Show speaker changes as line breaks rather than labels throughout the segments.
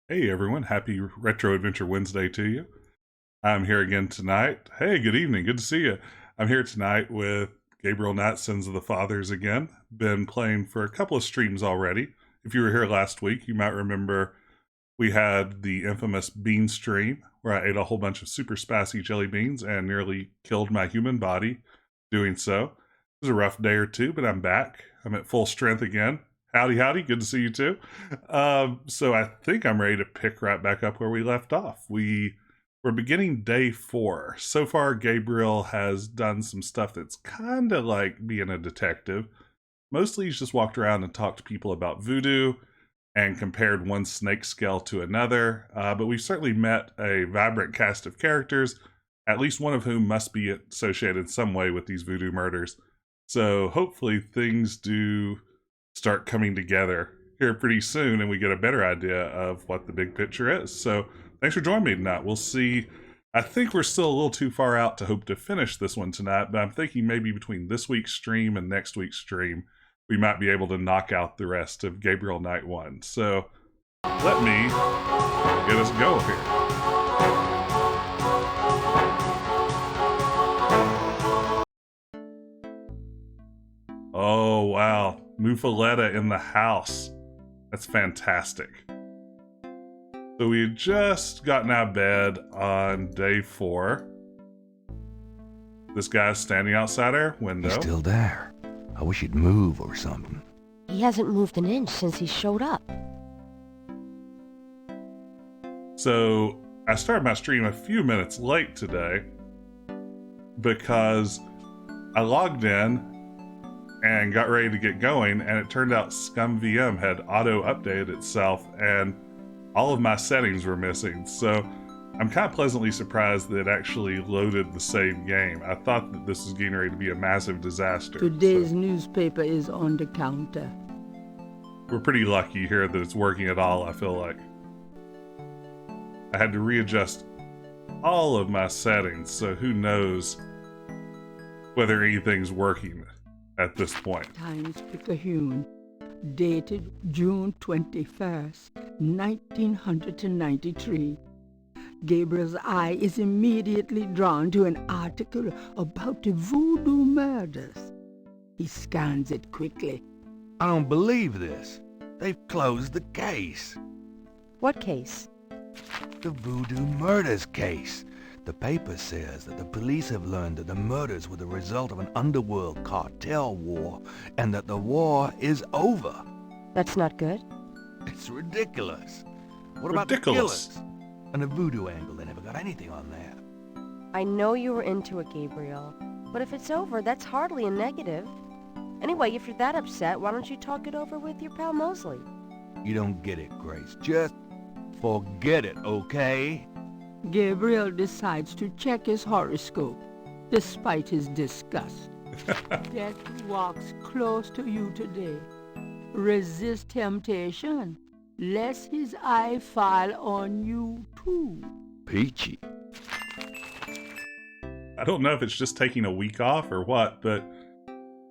Hey everyone, happy Retro Adventure Wednesday to you. I'm here again tonight. Hey, good evening, good to see you. I'm here tonight with Gabriel Knight, Sons of the Fathers again. Been playing for a couple of streams already. If you were here last week, you might remember we had the infamous bean stream where I ate a whole bunch of super spicy jelly beans and nearly killed my human body doing so. It was a rough day or two, but I'm back. I'm at full strength again. Howdy, howdy. Good to see you too. So I think I'm ready to pick right back up where we left off. We're beginning day 4. So far, Gabriel has done some stuff that's kind of like being a detective. Mostly he's just walked around and talked to people about voodoo and compared one snake scale to another. But we've certainly met a vibrant cast of characters, at least one of whom must be associated in some way with these voodoo murders. So hopefully things do start coming together here pretty soon and we get a better idea of what the big picture is. So thanks for joining me tonight. We'll see. I think we're still a little too far out to hope to finish this one tonight, but I'm thinking maybe between this week's stream and next week's stream, we might be able to knock out the rest of Gabriel Knight 1. So let me get us going here. Oh, wow. Mufaletta in the house. That's fantastic. So we had just gotten out of bed on day 4. This guy's standing outside our window.
He's still there. I wish he'd move or something.
He hasn't moved an inch since he showed up.
So I started my stream a few minutes late today because I logged in and got ready to get going, and it turned out ScumVM had auto-updated itself and all of my settings were missing. So I'm kind of pleasantly surprised that it actually loaded the same game. I thought that this was getting ready to be a massive disaster.
Today's newspaper is on the counter.
We're pretty lucky here that it's working at all, I feel like. I had to readjust all of my settings, so who knows whether anything's working at this point.
Times Picayune, dated June 21st, 1993. Gabriel's eye is immediately drawn to an article about the voodoo murders. He scans it quickly.
I don't believe this. They've closed the case.
What case?
The voodoo murders case. The paper says that the police have learned that the murders were the result of an underworld cartel war, and that the war is over.
That's not good.
It's ridiculous. What about the killers? And the voodoo angle, they never got anything on that.
I know you were into it, Gabriel. But if it's over, that's hardly a negative. Anyway, if you're that upset, why don't you talk it over with your pal Mosley?
You don't get it, Grace. Just forget it, okay?
Gabriel decides to check his horoscope, despite his disgust. Death walks close to you today. Resist temptation, lest his eye fall on you too.
Peachy.
I don't know if it's just taking a week off or what, but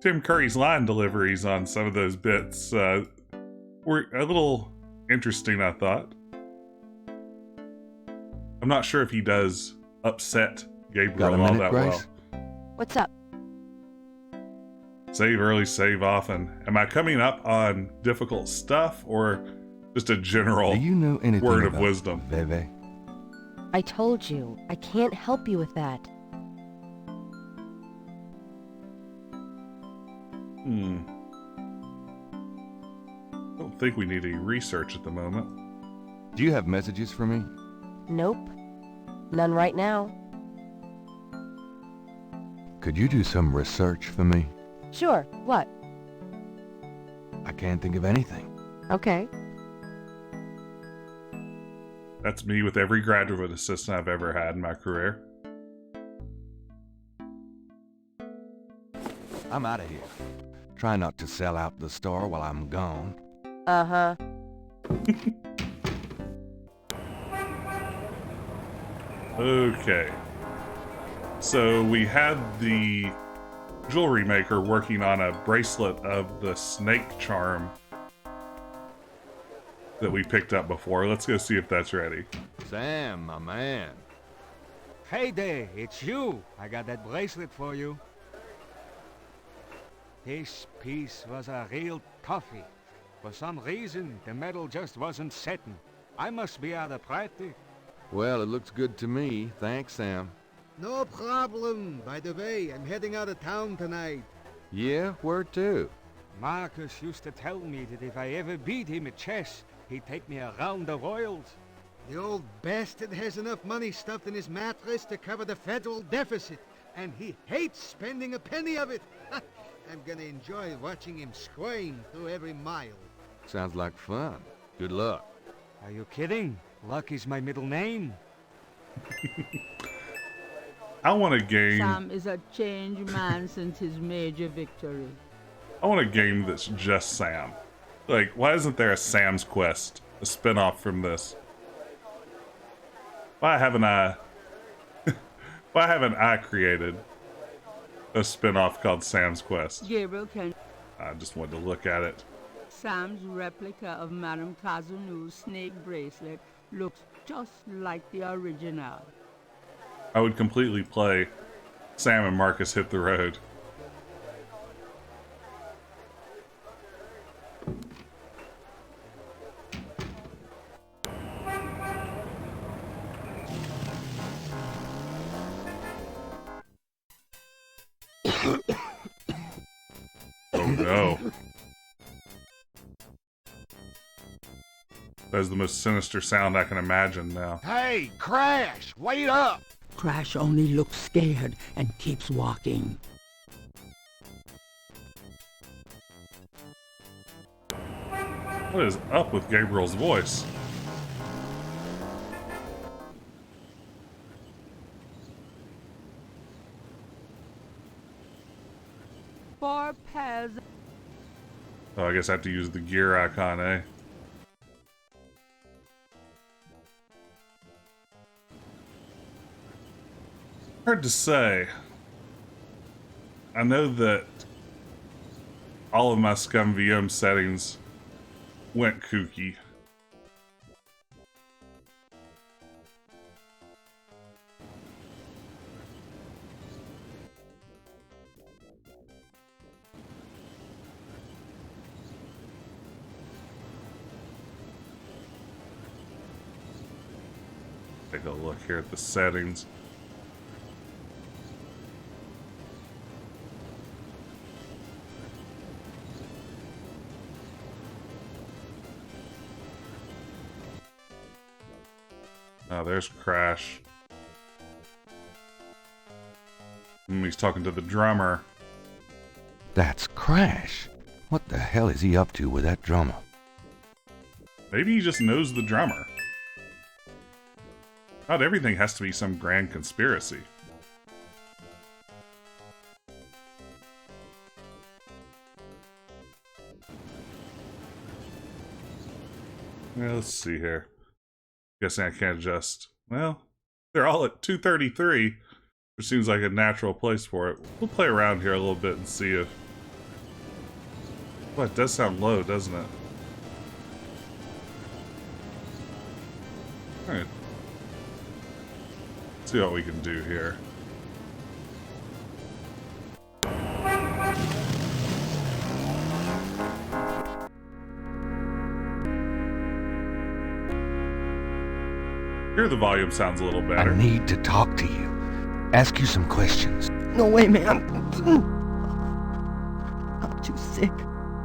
Tim Curry's line deliveries on some of those bits were a little interesting, I thought. I'm not sure if he does upset Gabriel all that well.
What's up?
Save early, save often. Am I coming up on difficult stuff or just a general
Do you know anything
word
about
of wisdom?
Veve?
I told you, I can't help you with that.
I don't think we need any research at the moment.
Do you have messages for me?
Nope. None right now.
Could you do some research for me?
Sure, what?
I can't think of anything.
Okay.
That's me with every graduate assistant I've ever had in my career.
I'm out of here. Try not to sell out the store while I'm gone.
Uh-huh.
Okay. So we had the jewelry maker working on a bracelet of the snake charm that we picked up before. Let's go see if that's ready.
Sam, my man.
Hey there, it's you. I got that bracelet for you. This piece was a real toughie. For some reason, the metal just wasn't setting. I must be out of practice.
Well, it looks good to me. Thanks, Sam.
No problem. By the way, I'm heading out of town tonight.
Yeah, where to?
Marcus used to tell me that if I ever beat him at chess, he'd take me around the royals.
The old bastard has enough money stuffed in his mattress to cover the federal deficit, and he hates spending a penny of it. I'm gonna enjoy watching him squirm through every mile.
Sounds like fun. Good luck.
Are you kidding? Luck is my middle name.
I want a game.
Sam is a changed man since his major victory.
I want a game that's just Sam. Like, why isn't there a Sam's Quest, a spin-off from this? Why haven't I created a spin-off called Sam's Quest?
Gabriel Knight.
I just wanted to look at it.
Sam's replica of Madame Kazunu's snake bracelet looks just like the original.
I would completely play Sam and Marcus Hit the Road. Oh no. That is the most sinister sound I can imagine now.
Hey, Crash! Wait up!
Crash only looks scared and keeps walking.
What is up with Gabriel's voice?
Four pairs.
Oh, I guess I have to use the gear icon, eh? Hard to say. I know that all of my Scum VM settings went kooky. Take a look here at the settings. Oh, there's Crash. He's talking to the drummer.
That's Crash. What the hell is he up to with that drummer?
Maybe he just knows the drummer. Not everything has to be some grand conspiracy. Yeah, let's see here. Guessing I can't adjust. Well, they're all at 233, which seems like a natural place for it. We'll play around here a little bit and see if... Well, it does sound low, doesn't it? Alright. Let's see what we can do here. Here the volume sounds a little better.
I need to talk to you. Ask you some questions.
No way, man. I'm too sick.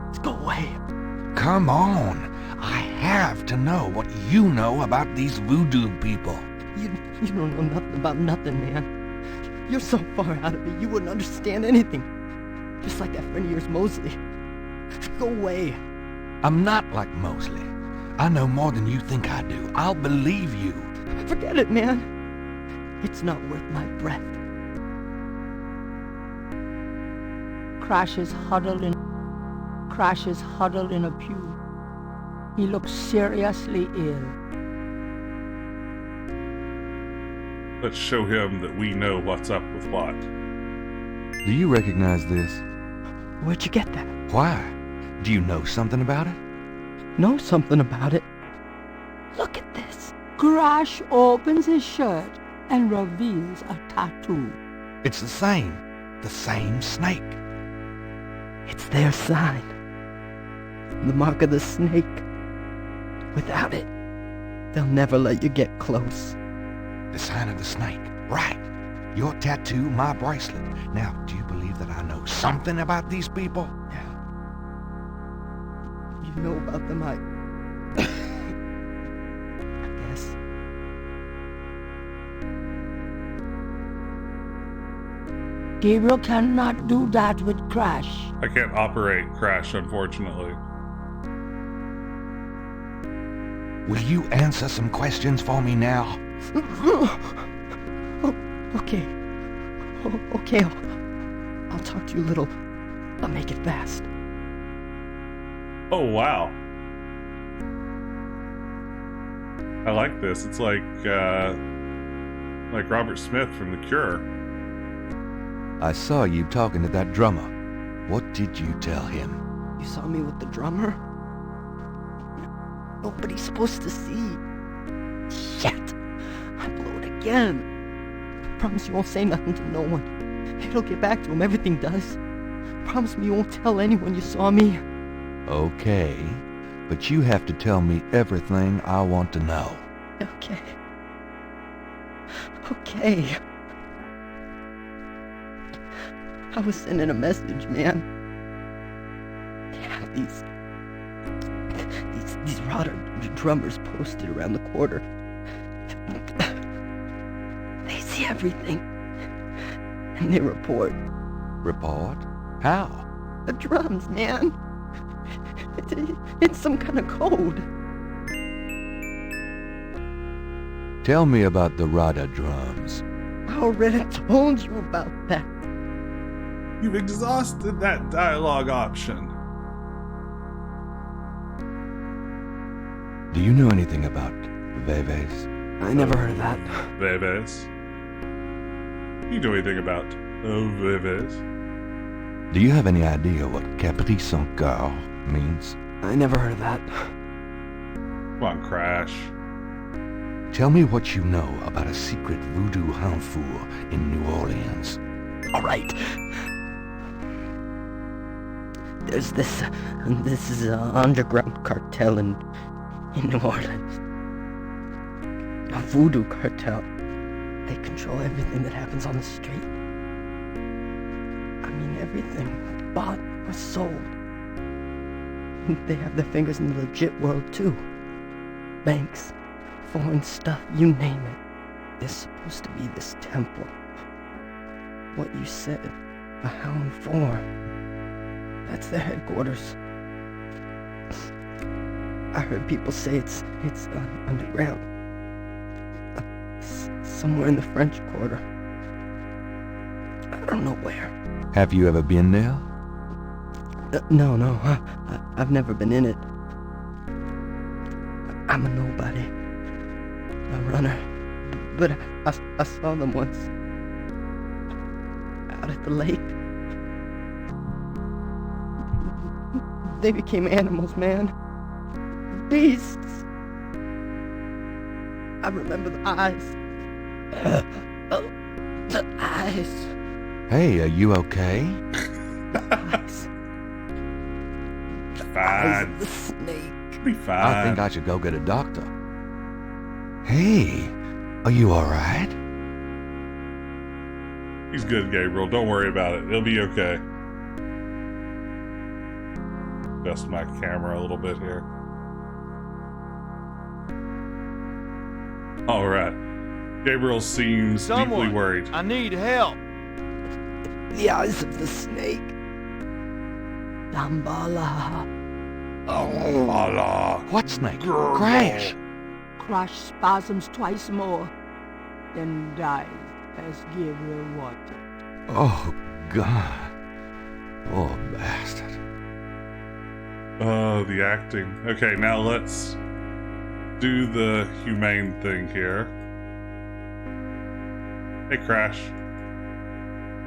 Let's go away.
Come on. I have to know what you know about these voodoo people.
You don't know nothing about nothing, man. You're so far out of it, you wouldn't understand anything. Just like that friend of yours, Mosley. Go away.
I'm not like Mosley. I know more than you think I do. I'll believe you.
Forget it, man. It's not worth my breath.
Crash is huddled in a pew. He looks seriously ill.
Let's show him that we know what's up with what.
Do you recognize this?
Where'd you get that?
Why? Do you know something about it?
Know something about it? Look at this.
Crash opens his shirt and reveals a tattoo.
It's the same snake.
It's their sign. The mark of the snake. Without it, they'll never let you get close.
The sign of the snake. Right. Your tattoo, my bracelet. Now, do you believe that I know something about these people?
Yeah. You know about them, I guess.
Gabriel cannot do that with Crash.
I can't operate Crash, unfortunately.
Will you answer some questions for me now?
Oh, okay. Oh, okay, I'll talk to you a little. I'll make it fast.
Oh, wow. I like this. It's like Robert Smith from The Cure.
I saw you talking to that drummer. What did you tell him?
You saw me with the drummer? Nobody's supposed to see. Shit! I blew it again. Promise you won't say nothing to no one. It'll get back to him, everything does. Promise me you won't tell anyone you saw me.
Okay, but you have to tell me everything I want to know.
Okay. Okay. I was sending a message, man. They have these rotter drummers posted around the quarter. They see everything. And they report.
Report? How?
The drums, man. It's some kind of code.
Tell me about the Rada drums.
I already told you about that.
You've exhausted that dialogue option.
Do you know anything about Veves?
I never heard of that.
Veves. You know anything about Veves?
Do you have any idea what Caprice en Coeur means?
I never heard of that.
Come on, Crash.
Tell me what you know about a secret voodoo hanfour in New Orleans.
All right. There's this is an underground cartel in New Orleans. A voodoo cartel. They control everything that happens on the street. I mean, everything. Bought or sold. They have their fingers in the legit world, too. Banks, foreign stuff, you name it. There's supposed to be this temple. What you said, a hound form. That's their headquarters. I heard people say it's underground. Somewhere in the French Quarter. I don't know where.
Have you ever been there?
No. I've never been in it. I'm a nobody. A runner. But I saw them once. Out at the lake. They became animals, man. Beasts. I remember the eyes. The eyes.
Hey, are you okay?
Eyes. Eyes
Fine.
of the snake.
Be fine.
I think I should go get a doctor. Hey, are you alright?
He's good, Gabriel. Don't worry about it. It'll be okay. Adjust my camera a little bit here. All right. Gabriel seems deeply worried.
I need help.
The eyes of the snake. Dambala.
Oh,
Allah.
what snake? Crash!
Crush spasms twice more, then dies as Gabriel wanted.
Oh, God. Poor bastard.
Oh, the acting. Okay, now let's do the humane thing here. Hey, Crash.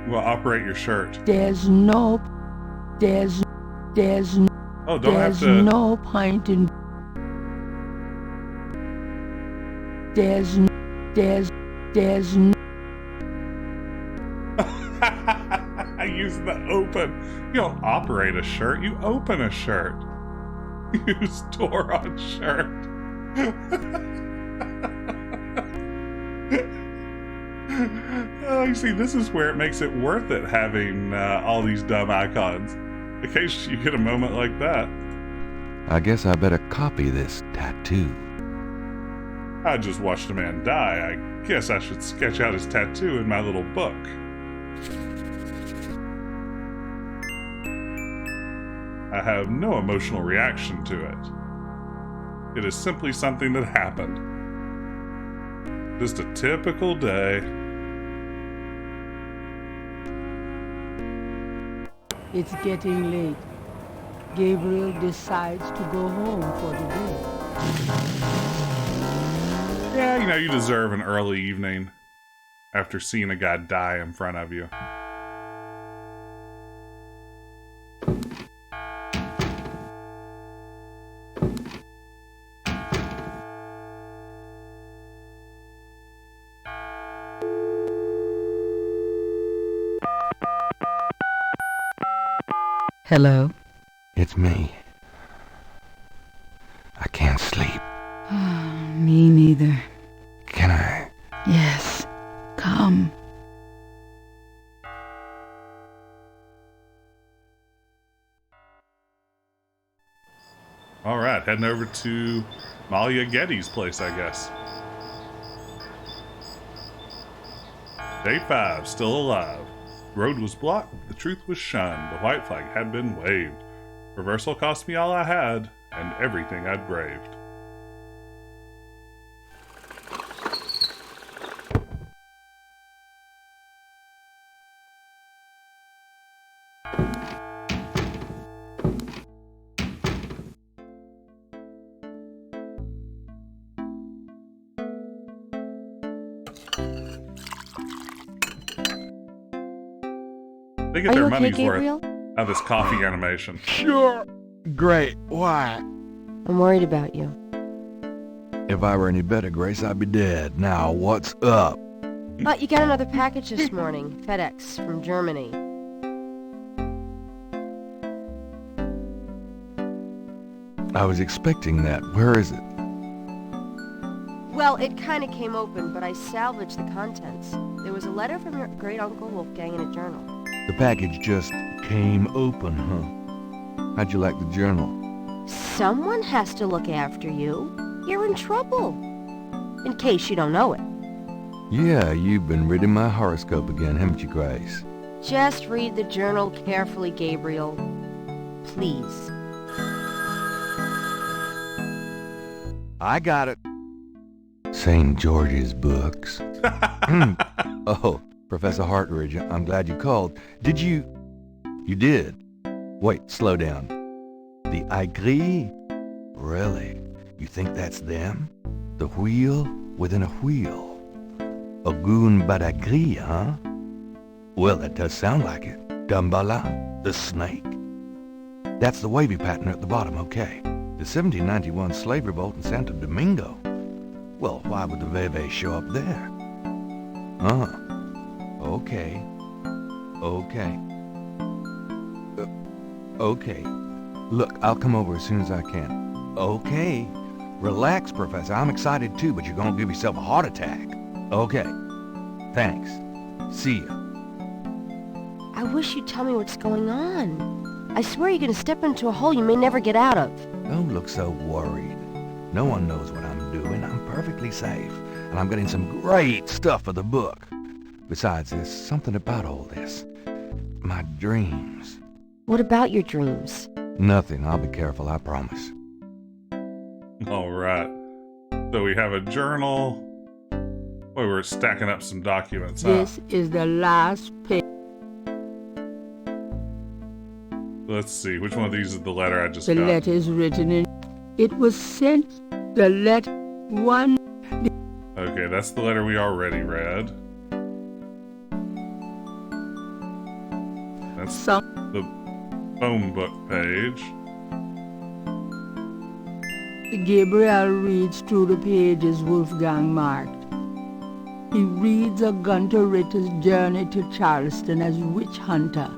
Well, operate your shirt.
There's
Oh, don't have to.
no point in. There's
I use the open. You don't operate a shirt, you open a shirt. You store on shirt. Oh, you see, this is where it makes it worth it having all these dumb icons. In case you get a moment like that.
I guess I better copy this tattoo.
I just watched a man die. I guess I should sketch out his tattoo in my little book. I have no emotional reaction to it. It is simply something that happened. Just a typical day.
It's getting late. Gabriel decides to go home for the day.
Yeah, you know, you deserve an early evening after seeing a guy die in front of you.
Hello?
It's me. I can't sleep.
Me neither.
Can I?
Yes. Come.
All right, heading over to Malia Getty's place, I guess. Day 5, still alive. The road was blocked, the truth was shunned, the white flag had been waved. Reversal cost me all I had, and everything I'd braved. They get
Are
their
you okay,
money's
Gabriel?
worth out of this coffee animation.
Sure. Great. Why?
I'm worried about you.
If I were any better, Grace, I'd be dead. Now, what's up?
You got another package this morning. FedEx from Germany.
I was expecting that. Where is it?
Well, it kind of came open, but I salvaged the contents. There was a letter from your great-uncle Wolfgang and a journal.
The package just came open, huh? How'd you like the journal?
Someone has to look after you. You're in trouble. In case you don't know it.
Yeah, you've been reading my horoscope again, haven't you, Grace?
Just read the journal carefully, Gabriel. Please.
I got it. St. George's books. Oh, Professor Hartridge, I'm glad you called. Did you... You did? Wait, slow down. The Aigris? Really? You think that's them? The wheel within a wheel? Ogun Badagri, huh? Well, that does sound like it. Dambala, the snake. That's the wavy pattern at the bottom, okay. The 1791 slave revolt in Santo Domingo. Well, why would the Veve show up there? Okay. Okay. Okay. Look, I'll come over as soon as I can. Okay. Relax, Professor. I'm excited too, but you're gonna give yourself a heart attack. Okay. Thanks. See ya.
I wish you'd tell me what's going on. I swear you're gonna step into a hole you may never get out of.
Don't look so worried. No one knows what I'm doing. I'm perfectly safe. And I'm getting some great stuff for the book. Besides, there's something about all this. My dreams.
What about your dreams?
Nothing. I'll be careful, I promise.
All right. So we have a journal. Boy, we're stacking up some documents, huh?
This is the last page.
Let's see. Which one of these is the letter I just
The
got?
letter is written in. It was sent. The letter one.
Okay, that's the letter we already read. That's
Some.
the phone book page.
Gabriel reads through the pages Wolfgang marked. He reads of Gunter Ritter's journey to Charleston as witch hunter,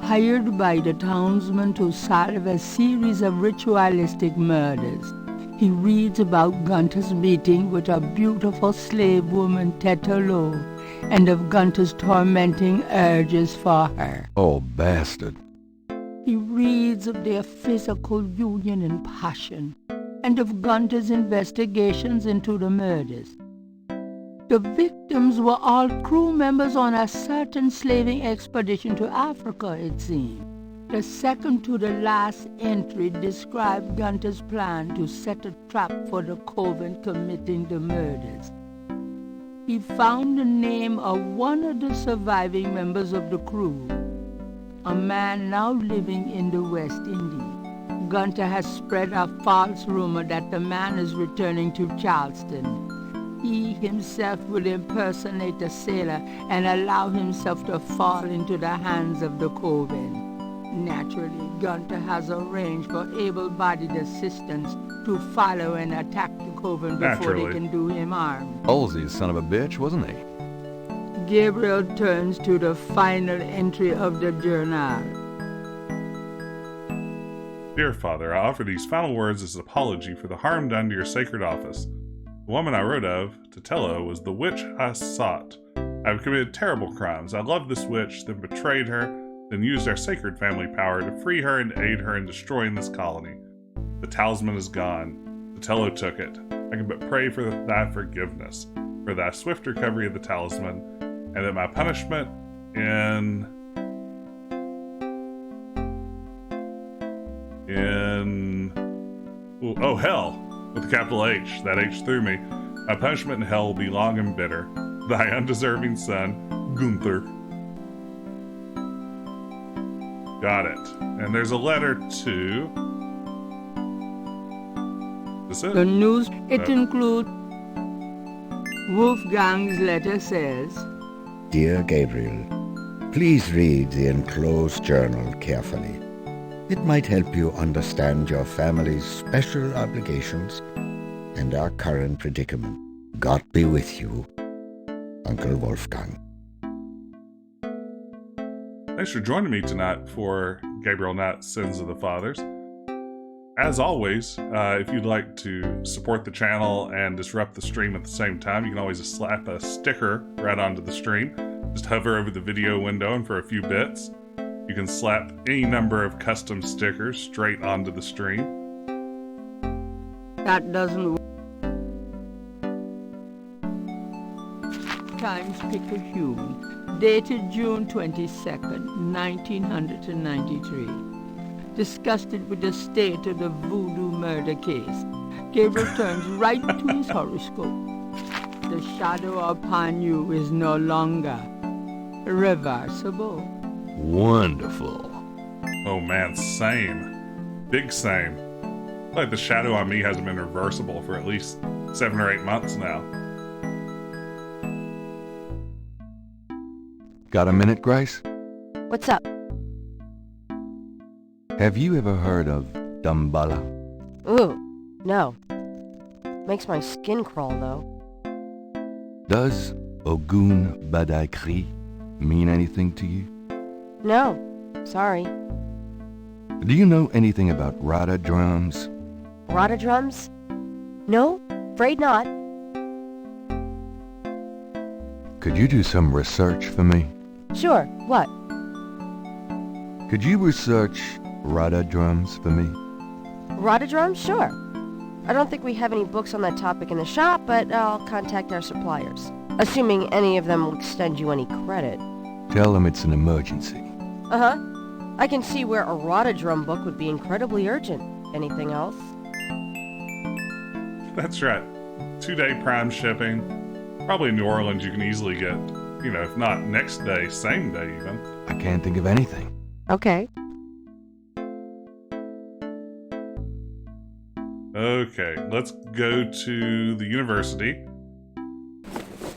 hired by the townsmen to solve a series of ritualistic murders. He reads about Gunter's meeting with a beautiful slave woman, Tetelo, and of Gunter's tormenting urges for her.
Oh, bastard.
He reads of their physical union and passion, and of Gunter's investigations into the murders. The victims were all crew members on a certain slaving expedition to Africa, it seemed. The second to the last entry described Gunter's plan to set a trap for the coven committing the murders. He found the name of one of the surviving members of the crew, a man now living in the West Indies. Gunter has spread a false rumor that the man is returning to Charleston. He himself will impersonate a sailor and allow himself to fall into the hands of the coven. Naturally, Gunter has arranged for able-bodied assistants to follow and attack the coven before
Naturally.
they can do him harm.
Halsey's son of a bitch, wasn't he?
Gabriel turns to the final entry of the journal.
Dear Father, I offer these final words as an apology for the harm done to your sacred office. The woman I wrote of, Tetelo, was the witch I sought. I have committed terrible crimes. I loved this witch, then betrayed her, then used our sacred family power to free her and aid her in destroying this colony. The talisman is gone. Tetelo took it. I can but pray for thy forgiveness, for thy swift recovery of the talisman, and that my punishment hell, with a capital H, that H threw me. My punishment in hell will be long and bitter. Thy undeserving son, Gunther. Got it. And there's a letter to... Is this
The
it?
news, it
No.
includes Wolfgang's letter says,
Dear Gabriel, please read the enclosed journal carefully. It might help you understand your family's special obligations and our current predicament. God be with you, Uncle Wolfgang.
Thanks for joining me tonight for Gabriel Knight's Sins of the Fathers. As always, if you'd like to support the channel and disrupt the stream at the same time, you can always slap a sticker right onto the stream. Just hover over the video window and for a few bits, you can slap any number of custom stickers straight onto the stream.
that doesn't work. Times Picayune, dated June 22nd, 1993. Disgusted with the state of the voodoo murder case, Gabriel turns right to his horoscope. The shadow upon you is no longer reversible.
Wonderful.
Oh man, same. Big same. Like the shadow on me hasn't been reversible for at least 7 or 8 months now.
Got a minute, Grace?
What's up?
Have you ever heard of Damballa?
Ooh, no. Makes my skin crawl, though.
Does Ogun Badaikri mean anything to you?
No, sorry.
Do you know anything about Rada drums?
Rada drums? No, afraid not.
Could you do some research for me?
Sure, what?
Could you research Rada drums for me?
Rada drums? Sure. I don't think we have any books on that topic in the shop, but I'll contact our suppliers. Assuming any of them will extend you any credit.
Tell them it's an emergency.
Uh-huh. I can see where a Rotodrum book would be incredibly urgent. Anything else?
That's right. 2-day prime shipping. Probably in New Orleans you can easily get, if not next day, same day even.
I can't think of anything.
Okay.
Okay, let's go to the university.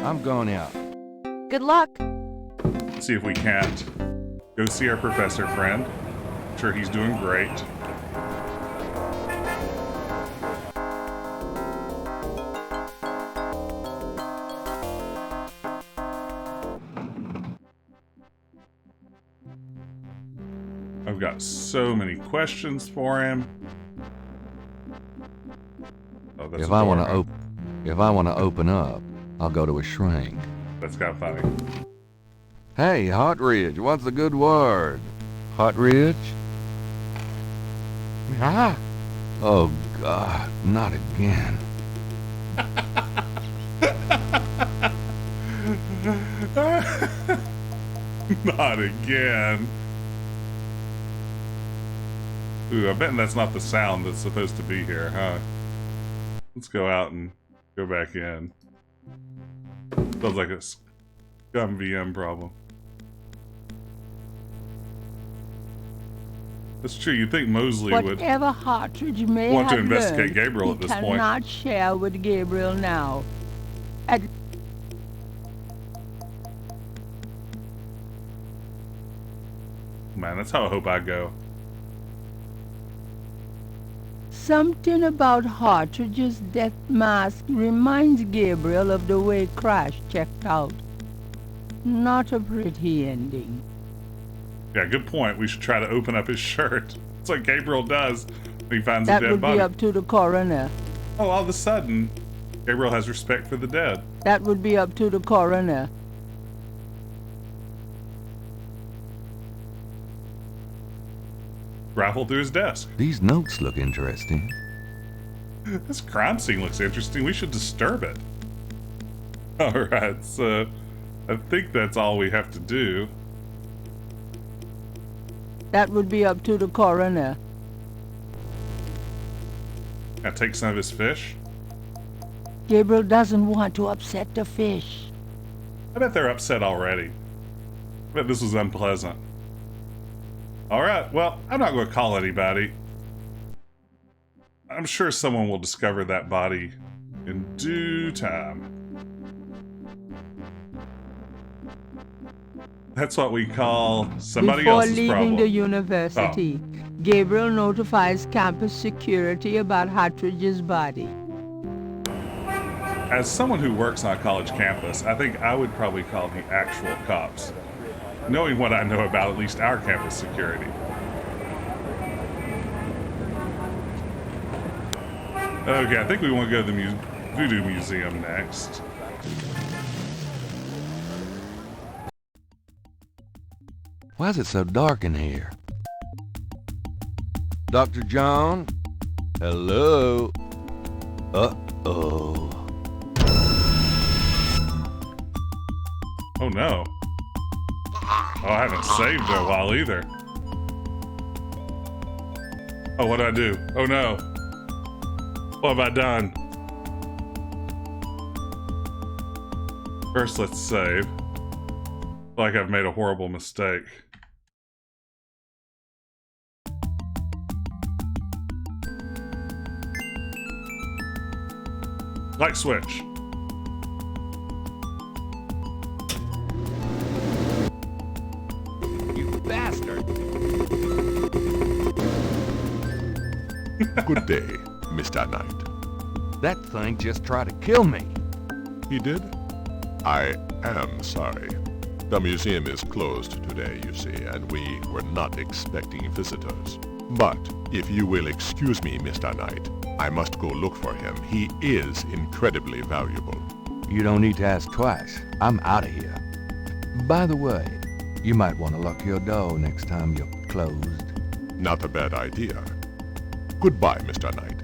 I'm going out.
Good luck.
See if we can't go see our professor friend. I'm sure he's doing great. I've got so many questions for him. Oh, that's
If
a
I
door,
want
huh?
to open up, I'll go to a shrink.
That's kind of funny.
Hey, Hotridge, what's the good word? Hotridge? Ah! Oh, God, not again.
Not again. Ooh, I bet that's not the sound that's supposed to be here, huh? Let's go out and go back in. Sounds like a scum VM problem. That's true. You'd think Mosley would
Whatever Hotridge may
want to
have
investigate
learned,
Gabriel at
he
this point.
cannot share with Gabriel now. At
Man, that's how I hope I go.
something about Hotridge's death mask reminds Gabriel of the way Crash checked out. Not a pretty ending.
Yeah, good point. We should try to open up his shirt. It's like Gabriel does when he finds
That
a dead
would
body.
be up to the coroner.
Oh, all of a sudden, Gabriel has respect for the dead.
That would be up to the coroner.
Rifle through his desk.
These notes look interesting.
This crime scene looks interesting. We should disturb it. Alright, so I think that's all we have to do.
That would be up to the coroner.
Can I take some of his fish?
Gabriel doesn't want to upset the fish.
I bet they're upset already. I bet this was unpleasant. Alright, well, I'm not going to call anybody. I'm sure someone will discover that body in due time. That's what we call somebody
Before
else's
leaving
problem.
the university, Gabriel notifies campus security about Hotridge's body.
As someone who works on a college campus, I think I would probably call the actual cops, knowing what I know about at least our campus security. Okay, I think we want to go to the Voodoo Museum next.
Why is it so dark in here? Dr. John? Hello? Uh-oh.
Oh no. Oh, I haven't saved in a while either. Oh, what do I do? Oh no. What have I done? First, let's save. Like I've made a horrible mistake. Light switch.
You bastard!
Good day, Mr. Knight.
That thing just tried to kill me.
He did? I am sorry. The museum is closed today, you see, and we were not expecting visitors. But if you will excuse me, Mr. Knight, I must go look for him. He is incredibly valuable.
You don't need to ask twice. I'm out of here. By the way, you might want to lock your door next time you're closed.
Not a bad idea. Goodbye, Mr. Knight.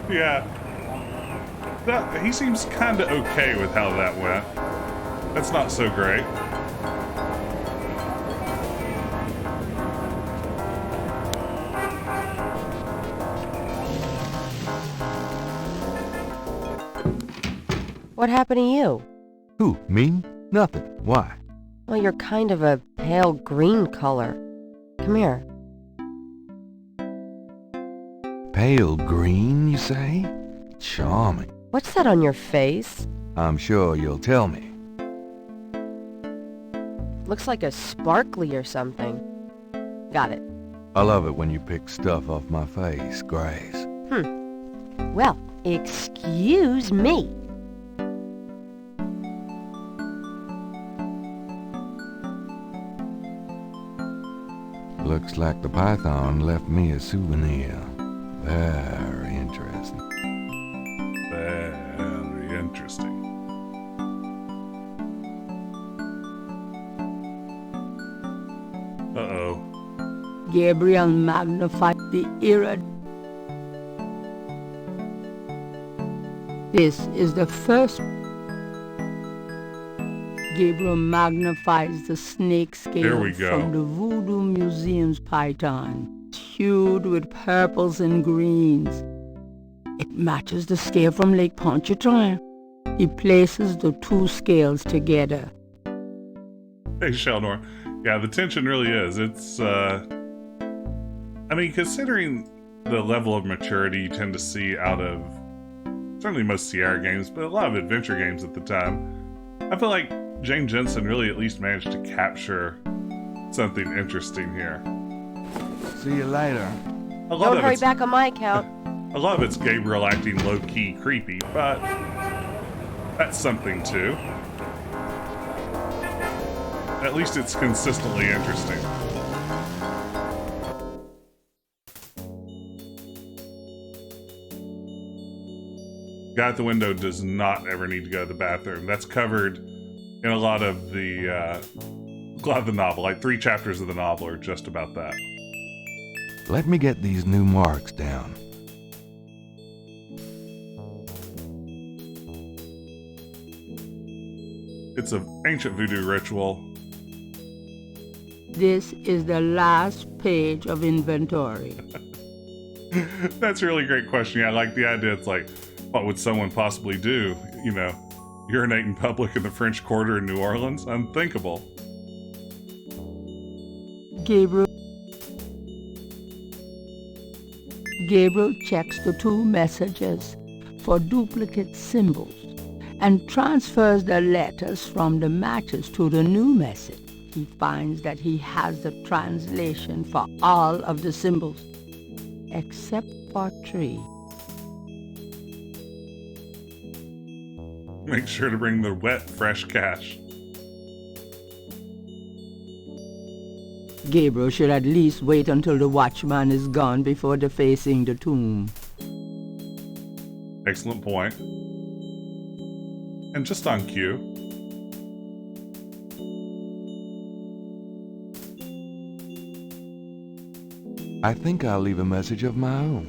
Yeah. He seems kind of okay with how that went. That's not so great.
What happened to you?
Who, me? Nothing. Why?
Well, you're kind of a pale green color. Come here.
Pale green, you say? Charming.
What's that on your face?
I'm sure you'll tell me.
Looks like a sparkly or something. Got it.
I love it when you pick stuff off my face, Grace.
Well, excuse me.
Looks like the python left me a souvenir. Very interesting.
Very interesting. Uh-oh.
Gabriel magnified the era. This is the first. Gabriel magnifies the snake
There we
scale
go.
from the Voodoo Museum's python, hued with purples and greens. It matches the scale from Lake Pontchartrain. He places the two scales together.
Hey, Sheldon. Yeah, the tension really is. It's, I mean, considering the level of maturity you tend to see out of certainly most Sierra games, but a lot of adventure games at the time, I feel like James Jensen really at least managed to capture something interesting here.
See you later.
A lot
Don't
of
hurry
it's,
back on my account.
a lot of it's Gabriel acting low-key creepy, but that's something too. At least it's consistently interesting. Guy at the window does not ever need to go to the bathroom. That's covered in a lot of the novel. Like 3 chapters of the novel are just about that.
Let me get these new marks down.
It's an ancient voodoo ritual.
This is the last page of inventory.
That's a really great question. Yeah, I like the idea. It's like, what would someone possibly do? You know, urinate in public in the French Quarter in New Orleans? Unthinkable.
Gabriel checks the 2 messages for duplicate symbols and transfers the letters from the matches to the new message. He finds that he has the translation for all of the symbols, except for 3.
Make sure to bring the wet, fresh cash.
Gabriel should at least wait until the watchman is gone before defacing the tomb.
Excellent point. And just on cue.
I think I'll leave a message of my own.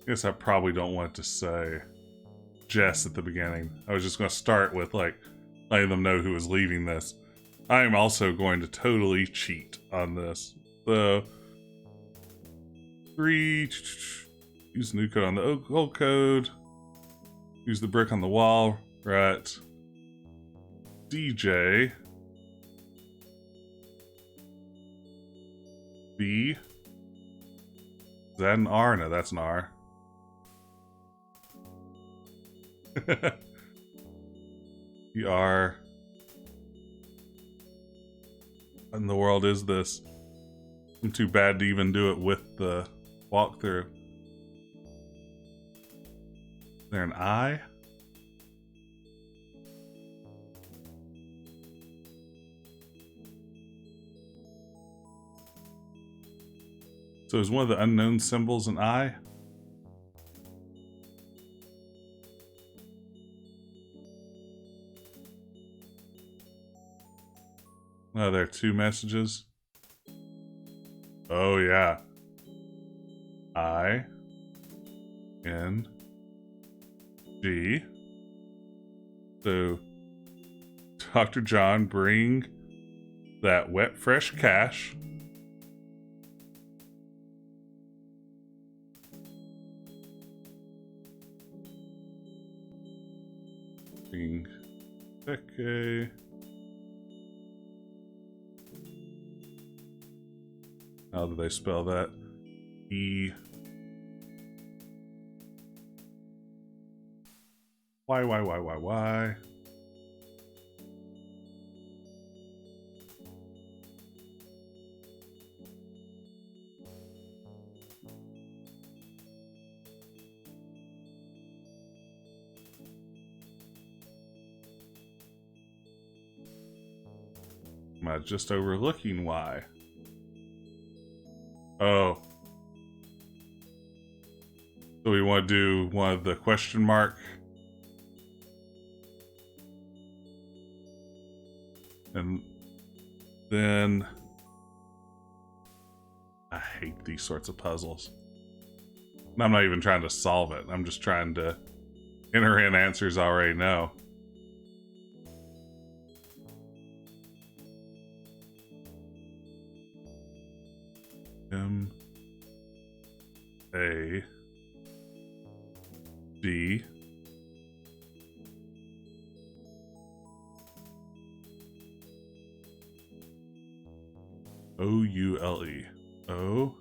Guess I probably don't want to say Jess at the beginning. I was just going to start with, like, letting them know who was leaving this. I am also going to totally cheat on this. So, 3, use the new code on the old code, use the brick on the wall, right? DJ, B, is that an R? No, that's an R. ER. What in the world is this? I'm too bad to even do it with the walkthrough. Is there an I? So is one of the unknown symbols an I? Oh, there are 2 messages. Oh, yeah. I N G. So, Dr. John, bring that wet, fresh cash. Bring. Okay. How do they spell that? E. Y. Am I just overlooking Y? Oh. So we want to do one of the question mark. And then I hate these sorts of puzzles. And I'm not even trying to solve it. I'm just trying to enter in answers I already know. M A D O U L E. O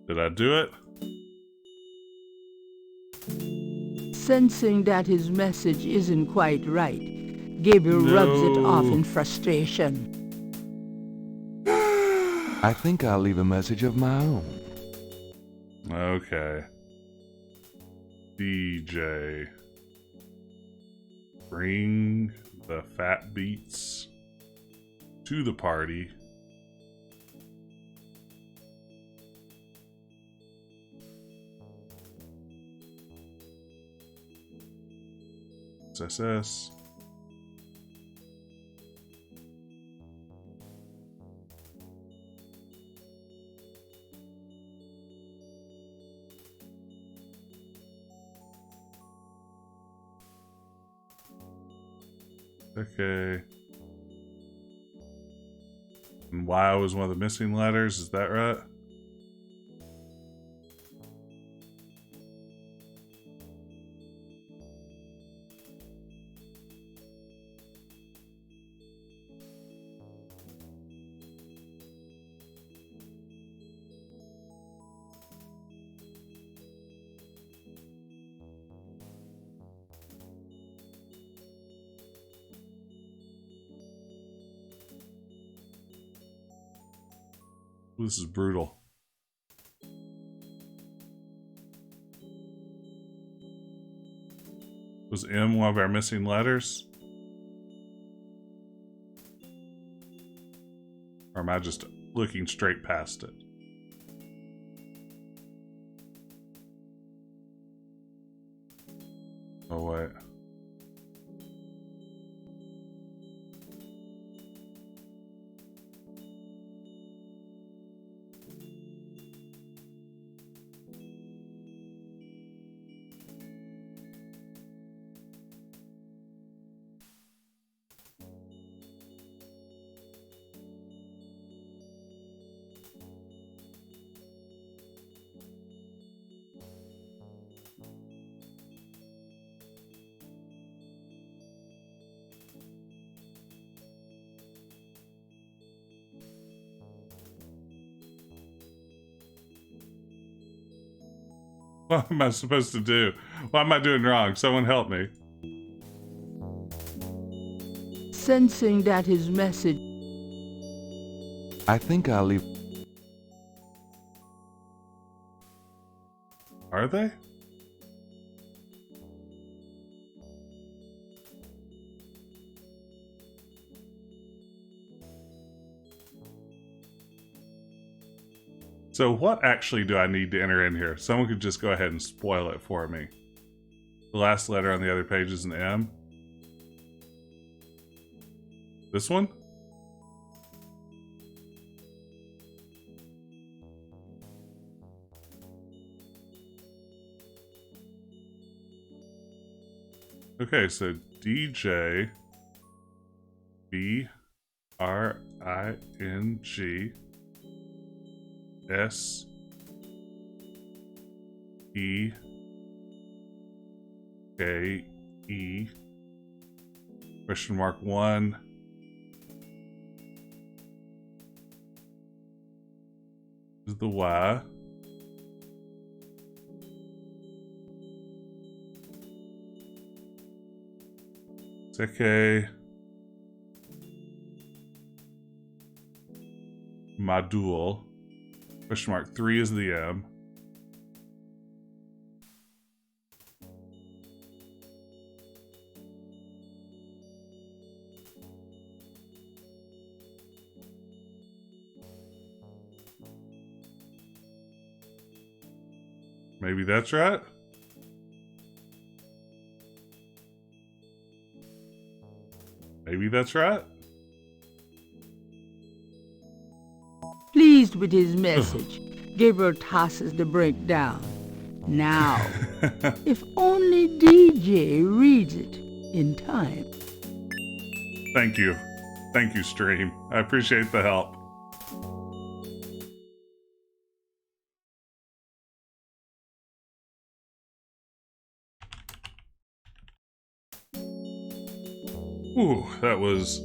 Did I do it?
Sensing that his message isn't quite right, Gabriel rubs it off in frustration.
I think I'll leave a message of my own.
Okay. DJ. Bring the fat beats to the party. SS. Okay. And Y was one of the missing letters, is that right? This is brutal. Was M one of our missing letters? Or am I just looking straight past it? Oh, wait. What am I supposed to do? What am I doing wrong? Someone help me.
Sensing that his message...
I think I'll leave...
Are they? So what actually do I need to enter in here? Someone could just go ahead and spoil it for me. The last letter on the other page is an M. This one? Okay, so DJ BRING SEKE question mark 1 is the Y. Seke Module question mark 3 is the M. Maybe that's right. Maybe that's right.
Pleased with his message, Gabriel tosses the brick down. Now, if only DJ reads it in time.
Thank you. Thank you, stream. I appreciate the help. Ooh, that was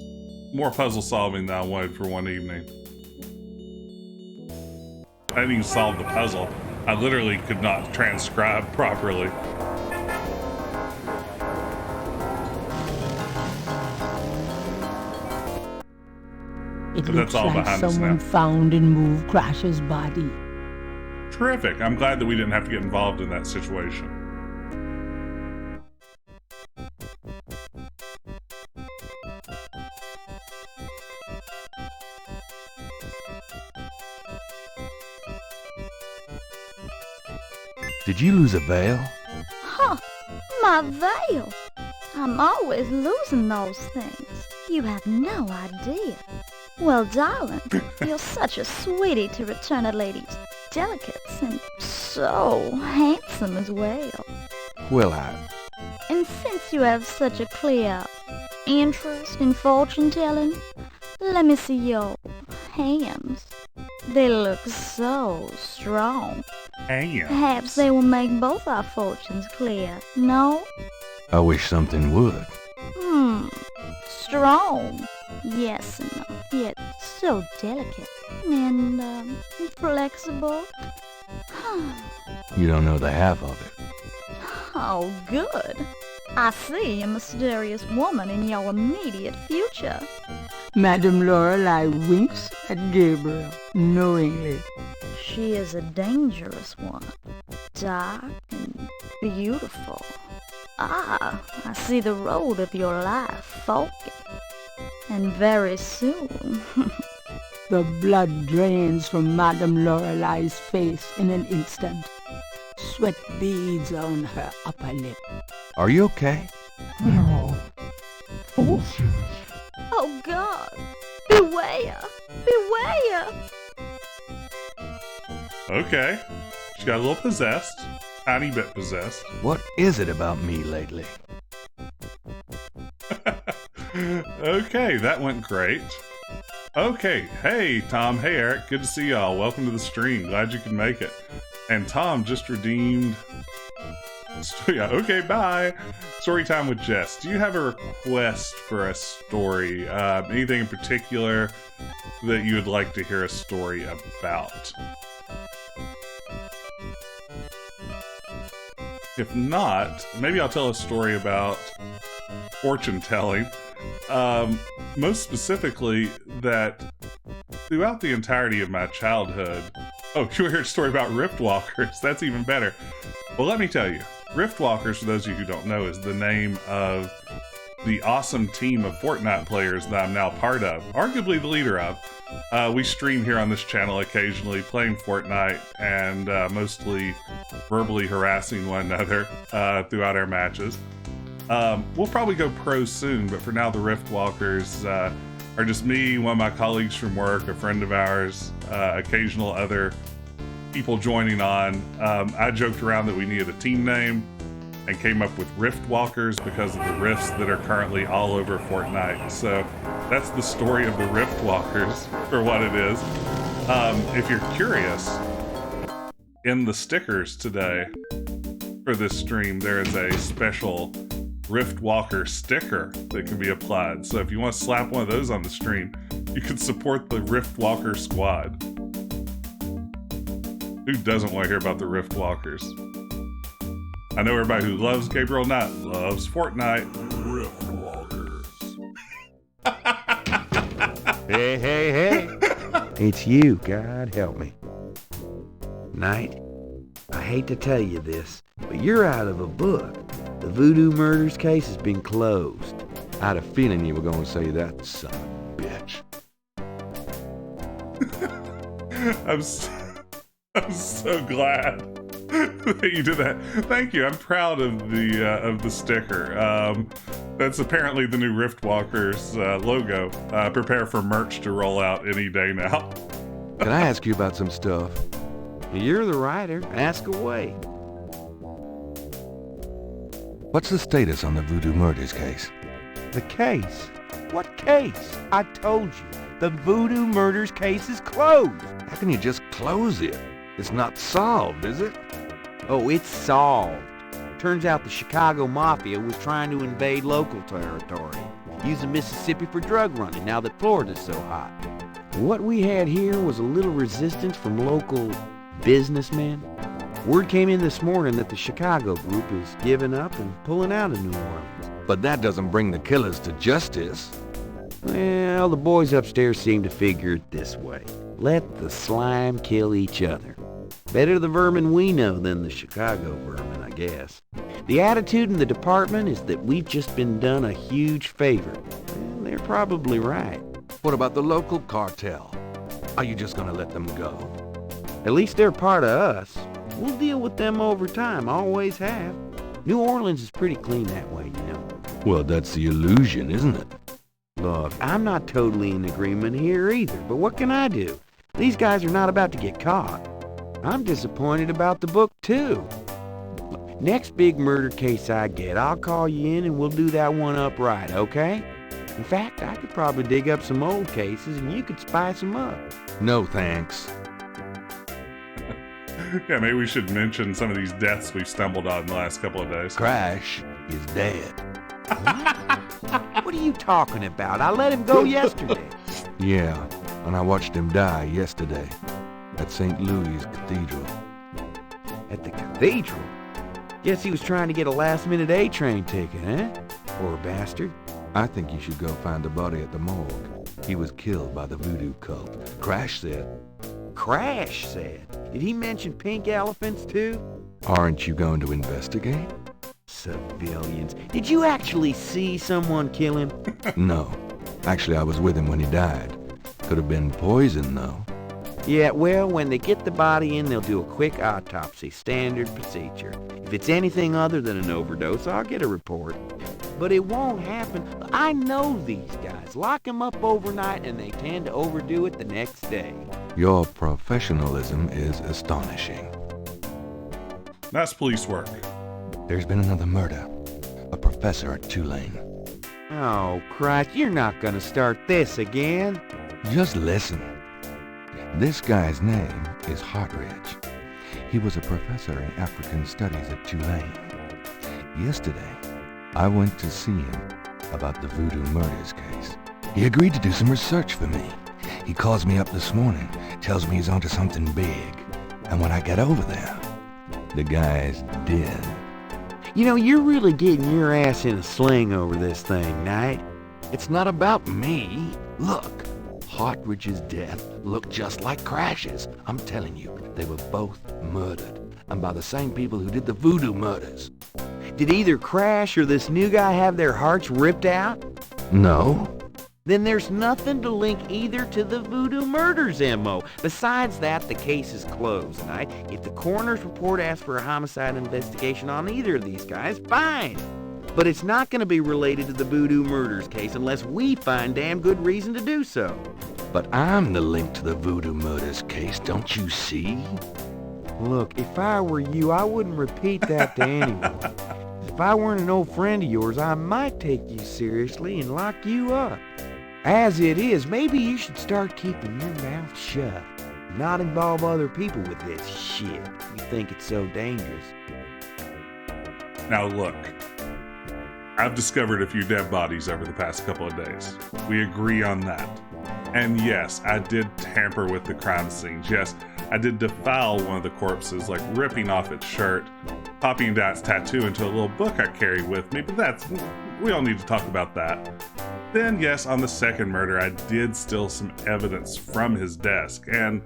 more puzzle solving than I wanted for one evening. I didn't even solve the puzzle. I literally could not transcribe properly.
It
But
looks
that's all
like
behind us
someone
now.
found and moved Crasher's body.
Terrific. I'm glad that we didn't have to get involved in that situation.
Did you lose a veil?
Huh, my veil. I'm always losing those things. You have no idea. Well, darling, you're such a sweetie to return a lady's delicates, and so handsome as well.
Well,
And since you have such a clear interest in fortune-telling, let me see your hands. They look so strong. Perhaps they will make both our fortunes clear, no?
I wish something would.
Strong. Yes, and yet so delicate. And, flexible.
You don't know the half of it.
Oh, good. I see a mysterious woman in your immediate future.
Madame Lorelei winks at Gabriel knowingly.
She is a dangerous one. Dark and beautiful. Ah, I see the road of your life forking. And very soon.
The blood drains from Madame Lorelei's face in an instant. Sweat beads on her upper lip.
Are you okay?
No.
Oh, God! Beware! Beware!
Okay. She got a little possessed. Tiny bit possessed.
What is it about me lately?
Okay, that went great. Okay, hey Tom, hey Eric, good to see y'all. Welcome to the stream. Glad you could make it. And Tom just redeemed. Yeah, okay, bye. Story time with Jess. Do you have a request for a story? Anything in particular that you would like to hear a story about? If not, maybe I'll tell a story about fortune telling. Most specifically, that throughout the entirety of my childhood. Oh, you heard a story about Rift Walkers? That's even better. Well, let me tell you. Rift Walkers, for those of you who don't know, is the name of the awesome team of Fortnite players that I'm now part of, arguably the leader of. We stream here on this channel occasionally, playing Fortnite and mostly verbally harassing one another throughout our matches. We'll probably go pro soon, but for now the Rift Walkers are just me, one of my colleagues from work, a friend of ours, occasional other people joining on. I joked around that we needed a team name and came up with Rift Walkers because of the rifts that are currently all over Fortnite. So that's the story of the Rift Walkers for what it is. If you're curious, in the stickers today for this stream, there is a special Rift Walker sticker that can be applied. So if you want to slap one of those on the stream, you can support the Rift Walker squad. Who doesn't want to hear about the Rift Walkers? I know everybody who loves Gabriel Knight loves Fortnite. Rift Walkers.
Hey, hey, hey. It's you, God help me. Knight, I hate to tell you this, but you're out of a book. The voodoo murders case has been closed. I had a feeling you were going to say that, son of a bitch.
I'm so glad that you did that. Thank you. I'm proud of the sticker. That's apparently the new Rift Walkers logo. Prepare for merch to roll out any day now.
Can I ask you about some stuff? You're the writer. Ask away. What's the status on the voodoo murders case? The case? What case? I told you. The voodoo murders case is closed. How can you just close it? It's not solved, is it? Oh, it's solved. Turns out the Chicago Mafia was trying to invade local territory, using Mississippi for drug running now that Florida's so hot. What we had here was a little resistance from local businessmen. Word came in this morning that the Chicago group is giving up and pulling out of New Orleans. But that doesn't bring the killers to justice. Well, the boys upstairs seem to figure it this way. Let the slime kill each other. Better the vermin we know than the Chicago vermin, I guess. The attitude in the department is that we've just been done a huge favor. And they're probably right. What about the local cartel? Are you just gonna let them go? At least they're part of us. We'll deal with them over time, always have. New Orleans is pretty clean that way, you know. Well, that's the illusion, isn't it? Look, I'm not totally in agreement here either, but what can I do? These guys are not about to get caught. I'm disappointed about the book, too. Look, next big murder case I get, I'll call you in and we'll do that one up right, okay? In fact, I could probably dig up some old cases and you could spice them up. No, thanks.
Yeah, maybe we should mention some of these deaths we've stumbled on in the last couple of days.
Crash is dead. What are you talking about? I let him go yesterday. Yeah, and I watched him die yesterday at St. Louis Cathedral. At the cathedral? Guess he was trying to get a last-minute A-train ticket, eh? Poor bastard. I think you should go find the body at the morgue. He was killed by the voodoo cult. Crash said. Crash said? Did he mention pink elephants, too? Aren't you going to investigate? Civilians. Did you actually see someone kill him? No. Actually, I was with him when he died. Could have been poison, though. Yeah, well, when they get the body in, they'll do a quick autopsy. Standard procedure. If it's anything other than an overdose, I'll get a report. But it won't happen. I know these guys. Lock them up overnight, and they tend to overdo it the next day. Your professionalism is astonishing.
That's police work.
There's been another murder. A professor at Tulane. Oh, Christ, you're not gonna start this again. Just listen. This guy's name is Hartridge. He was a professor in African Studies at Tulane. Yesterday, I went to see him about the voodoo murders case. He agreed to do some research for me. He calls me up this morning, tells me he's onto something big. And when I get over there, the guy's dead.
You know, you're really getting your ass in a sling over this thing, Knight.
It's not about me. Look, Hartridge's death looked just like Crash's. I'm telling you, they were both murdered. And by the same people who did the voodoo murders.
Did either Crash or this new guy have their hearts ripped out?
No.
Then there's nothing to link either to the voodoo murders, M.O. Besides that, the case is closed, Knight. If the coroner's report asks for a homicide investigation on either of these guys, fine. But it's not going to be related to the voodoo murders case unless we find damn good reason to do so.
But I'm the link to the voodoo murders case, don't you see?
Look, if I were you, I wouldn't repeat that to anyone. If I weren't an old friend of yours, I might take you seriously and lock you up. As it is, maybe you should start keeping your mouth shut. Not involve other people with this shit. You think it's so dangerous.
Now look, I've discovered a few dead bodies over the past couple of days. We agree on that. And yes, I did tamper with the crime scene. Yes, I did defile one of the corpses, like ripping off its shirt, copying down its tattoo into a little book I carry with me, but we don't need to talk about that. Then yes, on the second murder, I did steal some evidence from his desk, and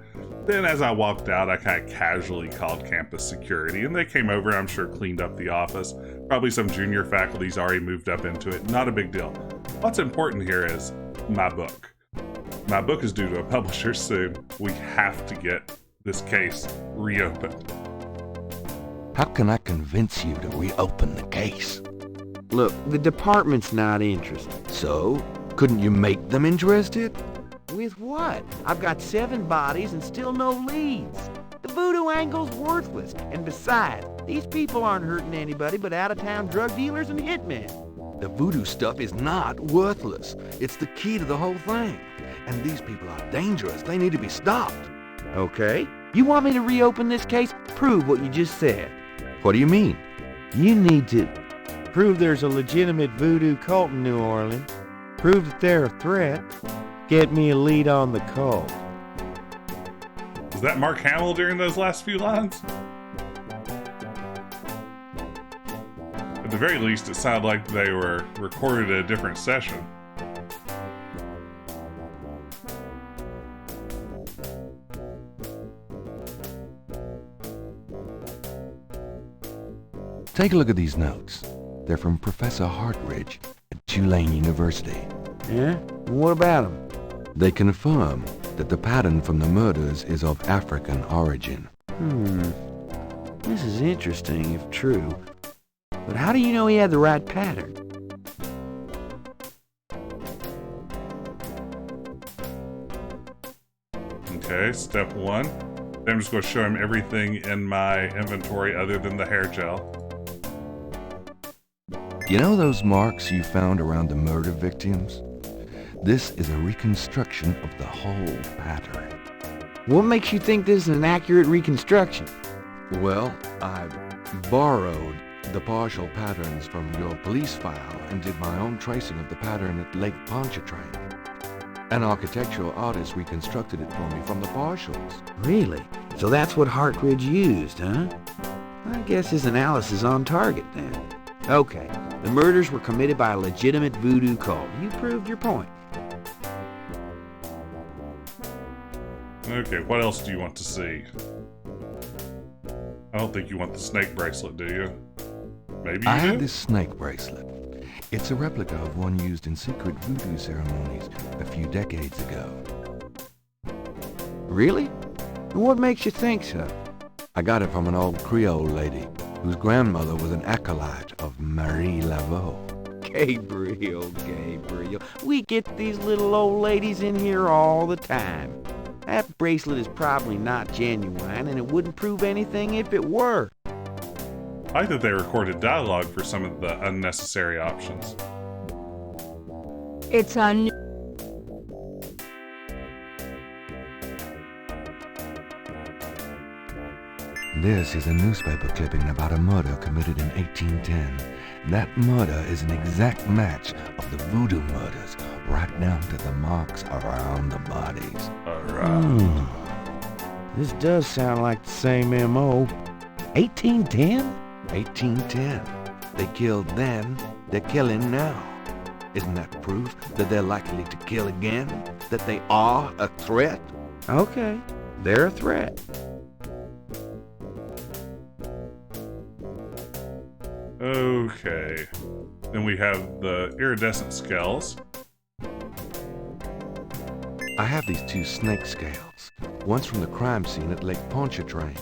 then as I walked out, I kind of casually called campus security, and they came over and I'm sure cleaned up the office. Probably some junior faculty's already moved up into it, not a big deal. What's important here is my book. My book is due to a publisher soon. We have to get this case reopened.
How can I convince you to reopen the case?
Look, the department's not interested.
So, couldn't you make them interested?
With what? I've got 7 bodies and still no leads. The voodoo angle's worthless. And besides, these people aren't hurting anybody but out-of-town drug dealers and hitmen.
The voodoo stuff is not worthless. It's the key to the whole thing. And these people are dangerous. They need to be stopped.
Okay. You want me to reopen this case? Prove what you just said.
What do you mean?
You need to prove there's a legitimate voodoo cult in New Orleans. Prove that they're a threat. Get me a lead on the cult.
Was that Mark Hamill during those last few lines? At the very least, it sounded like they were recorded at a different session.
Take a look at these notes. They're from Professor Hartridge at Tulane University.
Yeah? What about them?
They confirm that the pattern from the murders is of African origin.
This is interesting if true. But how do you know he had the right pattern?
Okay, step 1. Then I'm just going to show him everything in my inventory other than the hair gel.
You know those marks you found around the murder victims? This is a reconstruction of the whole pattern.
What makes you think this is an accurate reconstruction?
Well, I borrowed the partial patterns from your police file and did my own tracing of the pattern at Lake Pontchartrain. An architectural artist reconstructed it for me from the partials.
Really? So that's what Hartridge used, huh? I guess his analysis is on target then. Okay, the murders were committed by a legitimate voodoo cult. You proved your point.
Okay, what else do you want to see? I don't think you want the snake bracelet, do you? Maybe you
I
do?
have this snake bracelet. It's a replica of one used in secret voodoo ceremonies a few decades ago.
Really? And what makes you think so?
I got it from an old Creole lady whose grandmother was an acolyte of Marie Laveau.
Gabriel. We get these little old ladies in here all the time. That bracelet is probably not genuine, and it wouldn't prove anything if it were.
I like that they recorded dialogue for some of the unnecessary options.
It's a
This is a newspaper clipping about a murder committed in 1810. That murder is an exact match of the voodoo murders, right down to the marks around the bodies.
This does sound like the same M.O. 1810?
1810. They killed then, they're killing now. Isn't that proof that they're likely to kill again? That they are a threat?
Okay, they're a threat.
Okay. Then we have the iridescent scales.
I have these 2 snake scales. One's from the crime scene at Lake Pontchartrain.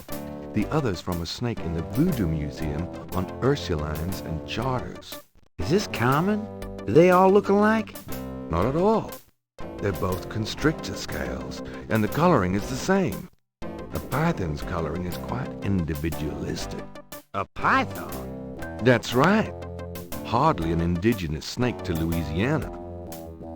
The other's from a snake in the Voodoo Museum on Ursulines and Charters.
Is this common? Do they all look alike?
Not at all. They're both constrictor scales, and the coloring is the same. The python's coloring is quite individualistic.
A python?
That's right. Hardly an indigenous snake to Louisiana.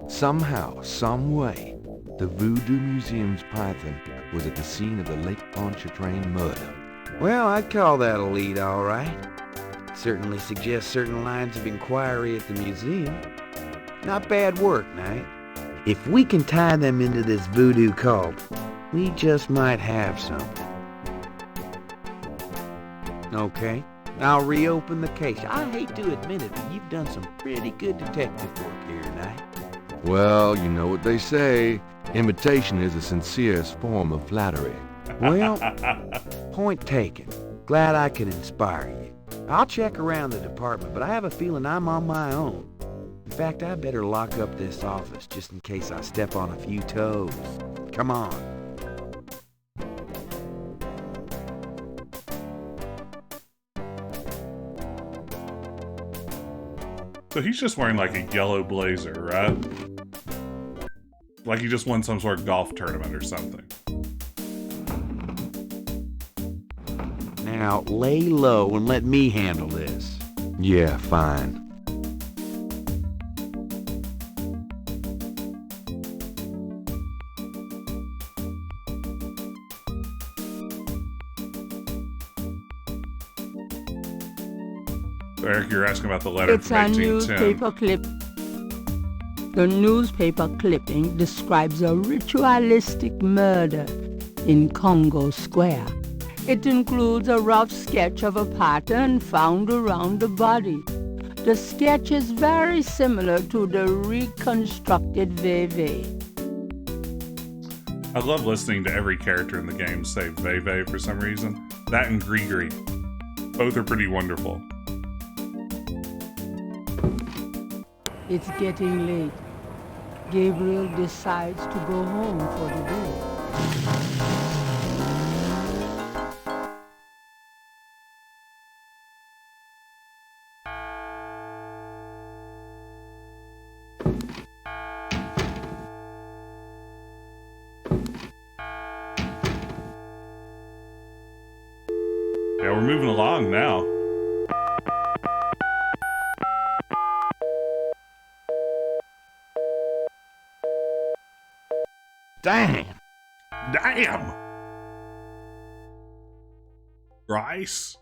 Somehow, some way, the Voodoo Museum's python was at the scene of the Lake Pontchartrain murder.
Well, I'd call that a lead, all right. Certainly suggests certain lines of inquiry at the museum. Not bad work, Knight. If we can tie them into this voodoo cult, we just might have something. Okay, I'll reopen the case. I hate to admit it, but you've done some pretty good detective work here, Knight.
Well, you know what they say. Imitation is the sincerest form of flattery.
Well, point taken. Glad I could inspire you. I'll check around the department, but I have a feeling I'm on my own. In fact, I better lock up this office just in case I step on a few toes. Come on.
So he's just wearing like a yellow blazer, right? Like he just won some sort of golf tournament or something.
Now, lay low and let me handle this.
Yeah, fine.
So Eric, you're asking about the letter
It's
from
a
1810.
newspaper clip. The newspaper clipping describes a ritualistic murder in Congo Square. It includes a rough sketch of a pattern found around the body. The sketch is very similar to the reconstructed Veve.
I love listening to every character in the game say Veve for some reason. That and Grigri. Both are pretty wonderful.
It's getting late. Gabriel decides to go home for the day.
Yeah, we're moving along now.
Damn!
Damn! Rice?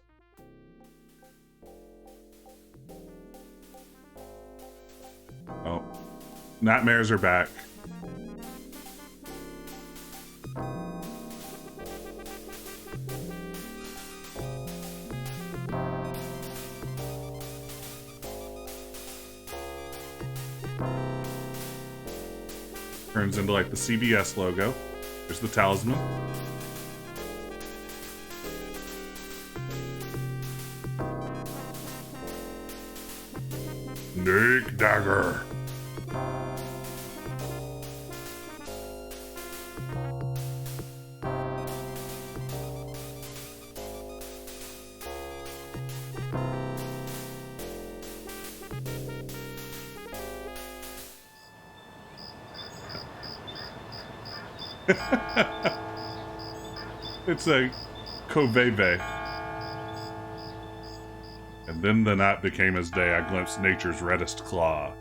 Oh. Nightmares are back. Turns into like the CBS logo. There's the talisman. Snake dagger. It's a Koveve. And then the night became as day. I glimpsed nature's reddest claw.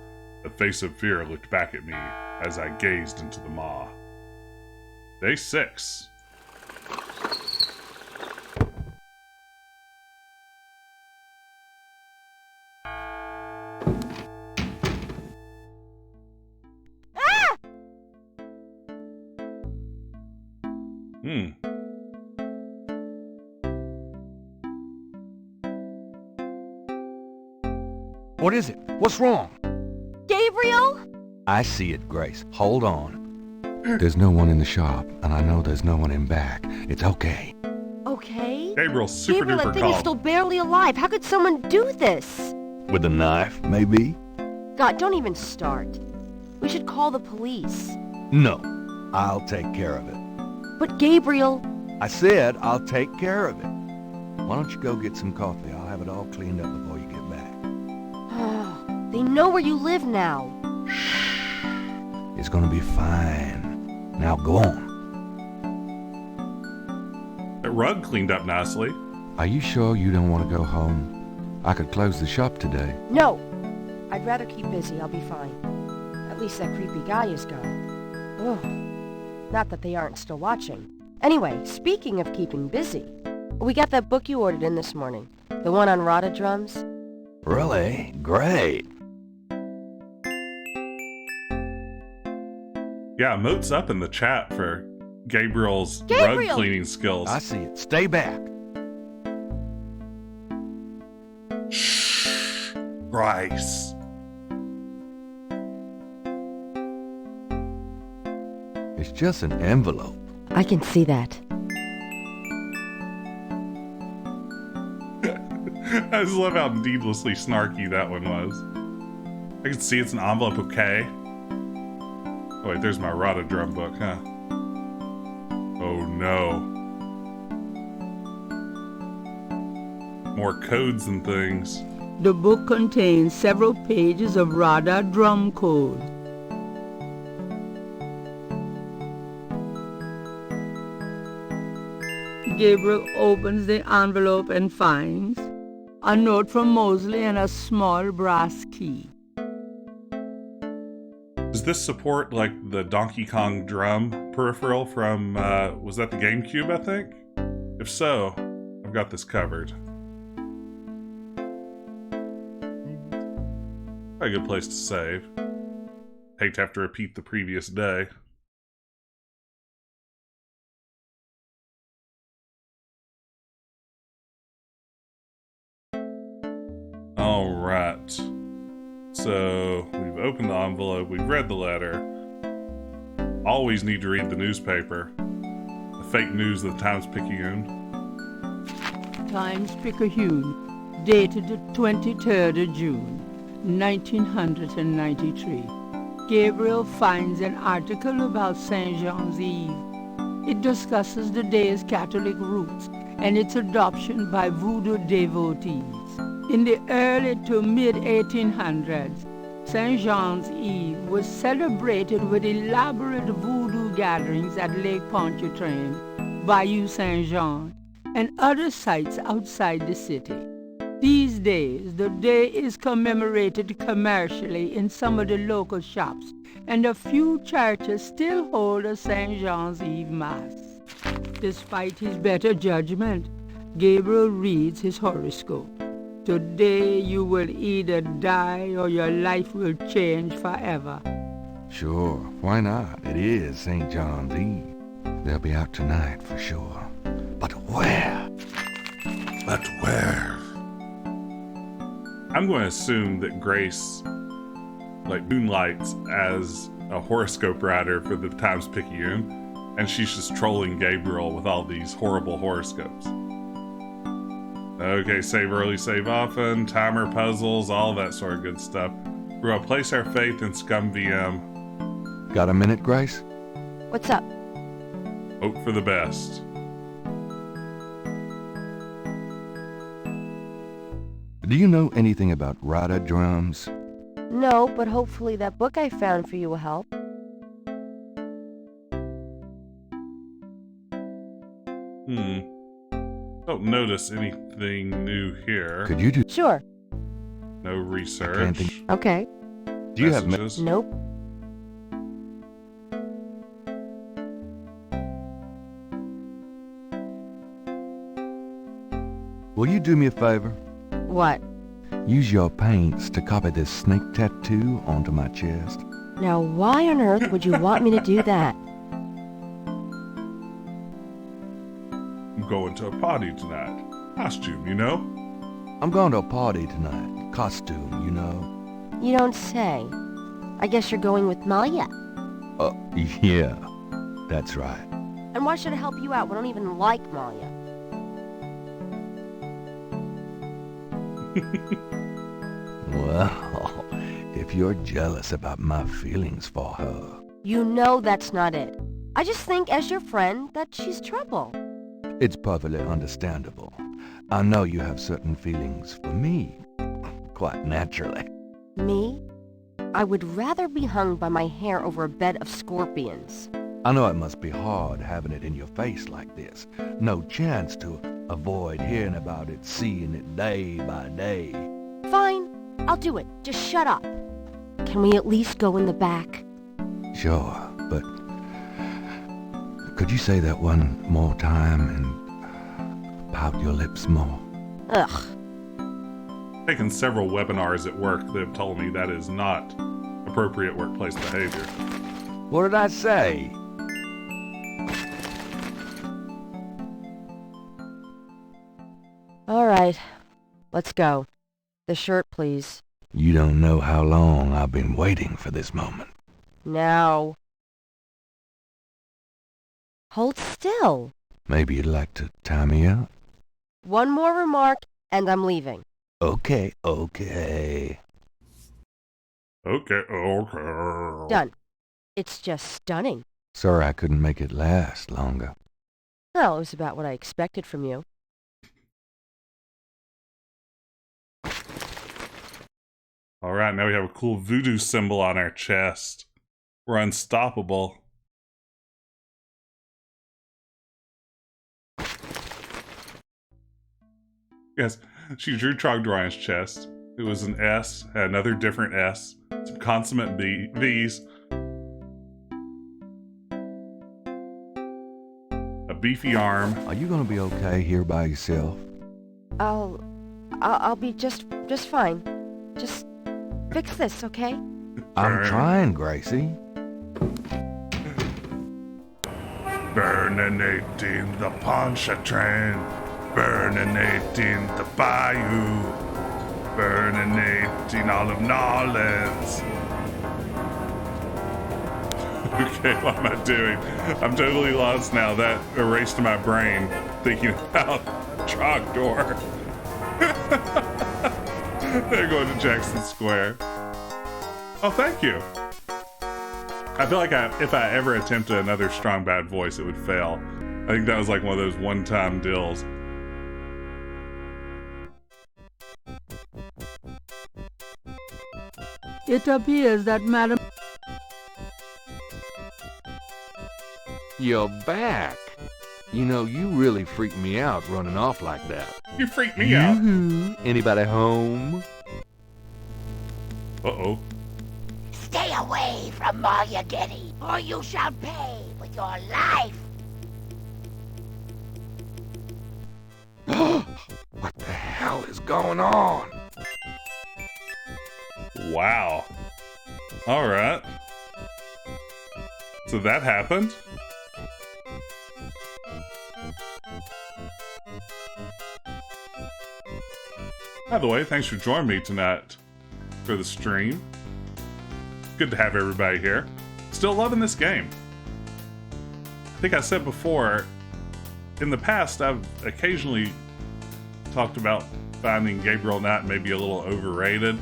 The face of fear looked back at me as I gazed into the maw. Day 6.
What is it? What's wrong?
Gabriel?
I see it, Grace. Hold on. There's no one in the shop, and I know there's no one in back. It's okay.
Okay.
Gabriel's super
Gabriel, that
duper
thing is
calm.
still barely alive. How could someone do this?
With a knife, maybe?
God, don't even start. We should call the police.
No. I'll take care of it.
But Gabriel...
I said I'll take care of it. Why don't you go get some coffee? I'll have it all cleaned up before you get back.
They know where you live now.
It's gonna be fine. Now go on.
That rug cleaned up nicely.
Are you sure you don't want to go home? I could close the shop today.
No. I'd rather keep busy. I'll be fine. At least that creepy guy is gone. Ugh. Not that they aren't still watching. Anyway, speaking of keeping busy, we got that book you ordered in this morning. The one on Rada drums.
Really? Great.
Yeah, Moat's up in the chat for Gabriel's rug
Gabriel!
cleaning skills.
I see it. Stay back.
Shh. Bryce.
It's just an envelope.
I can see that.
I just love how needlessly snarky that one was. I can see it's an envelope, okay? Oh wait, there's my Rada drum book, huh? Oh no. More codes and things.
The book contains several pages of Rada drum code. Gabriel opens the envelope and finds a note from Mosley and a small brass key.
Does this support like the Donkey Kong drum peripheral from, was that the GameCube, I think? If so, I've got this covered. Probably a good place to save. Hate to have to repeat the previous day. Alright. So, we've opened the envelope, we've read the letter. Always need to read the newspaper. The fake news of the Times-Picayune.
Times-Picayune, dated the 23rd of June, 1993. Gabriel finds an article about St. Jean's Eve. It discusses the day's Catholic roots and its adoption by voodoo devotees. In the early to mid-1800s, St. Jean's Eve was celebrated with elaborate voodoo gatherings at Lake Pontchartrain, Bayou St. Jean, and other sites outside the city. These days, the day is commemorated commercially in some of the local shops, and a few churches still hold a St. Jean's Eve Mass. Despite his better judgment, Gabriel reads his horoscope. Today you will either die or your life will change forever.
Sure, why not? It is St. John's Eve. They'll be out tonight for sure. But where?
But where? I'm going to assume that Grace, like, moonlights as a horoscope writer for the Times-Picayune, and she's just trolling Gabriel with all these horrible horoscopes. Okay, save early, save often, timer puzzles, all that sort of good stuff. We're going to place our faith in Scum VM.
Got a minute, Grace?
What's up?
Hope for the best.
Do you know anything about Rada drums?
No, but hopefully that book I found for you will help.
Don't notice anything new here.
Could you do...
Sure.
No research.
I can't think...
Okay.
Do you have...
Messages?
Nope.
Will you do me a favor?
What?
Use your paints to copy this snake tattoo onto my chest.
Now, why on earth would you want me to do that?
I'm going to a party tonight. Costume, you know?
I'm going to a party tonight. Costume, you know.
You don't say. I guess you're going with Maya.
Yeah, that's right.
And why should I help you out? We don't even like Maya.
Well, if you're jealous about my feelings for her...
You know that's not it. I just think, as your friend, that she's trouble.
It's perfectly understandable. I know you have certain feelings for me. Quite naturally.
Me? I would rather be hung by my hair over a bed of scorpions.
I know it must be hard having it in your face like this. No chance to avoid hearing about it, seeing it day by day.
Fine, I'll do it. Just shut up. Can we at least go in the back?
Sure, but could you say that one more time and pout your lips more?
Ugh.
Taken several webinars at work that have told me that is not appropriate workplace behavior.
What did I say?
All right, let's go. The shirt, please.
You don't know how long I've been waiting for this moment.
Now. Hold still.
Maybe you'd like to tie me up?
One more remark, and I'm leaving.
Okay.
Okay.
Done. It's just stunning.
Sorry I couldn't make it last longer.
Well, it was about what I expected from you.
All right, now we have a cool voodoo symbol on our chest. We're unstoppable. Yes, she drew Trogdor on his chest. It was an S, another different S, some consummate V's, a beefy arm.
Are you gonna be okay here by yourself?
I'll be just fine. Just fix this, okay?
I'm trying, Gracie.
Burninating the Pontchartrain, burninating the Bayou, burninating all of Nolens. Okay, what am I doing? I'm totally lost now. That erased my brain thinking about Trogdor. They're going to Jackson Square. Oh, thank you. I feel like if I ever attempted another strong bad voice, it would fail. I think that was like one of those one-time deals.
It appears that Madam...
You're back. You know, you really freaked me out running off like that.
You freaked me out.
Anybody home?
Uh-oh.
Stay away from Maya Getty, or you shall pay with your life.
What the hell is going on?
Wow. All right. So that happened? By the way, thanks for joining me tonight for the stream. Good to have everybody here. Still loving this game. I think I said before, in the past, I've occasionally talked about finding Gabriel Knight maybe a little overrated.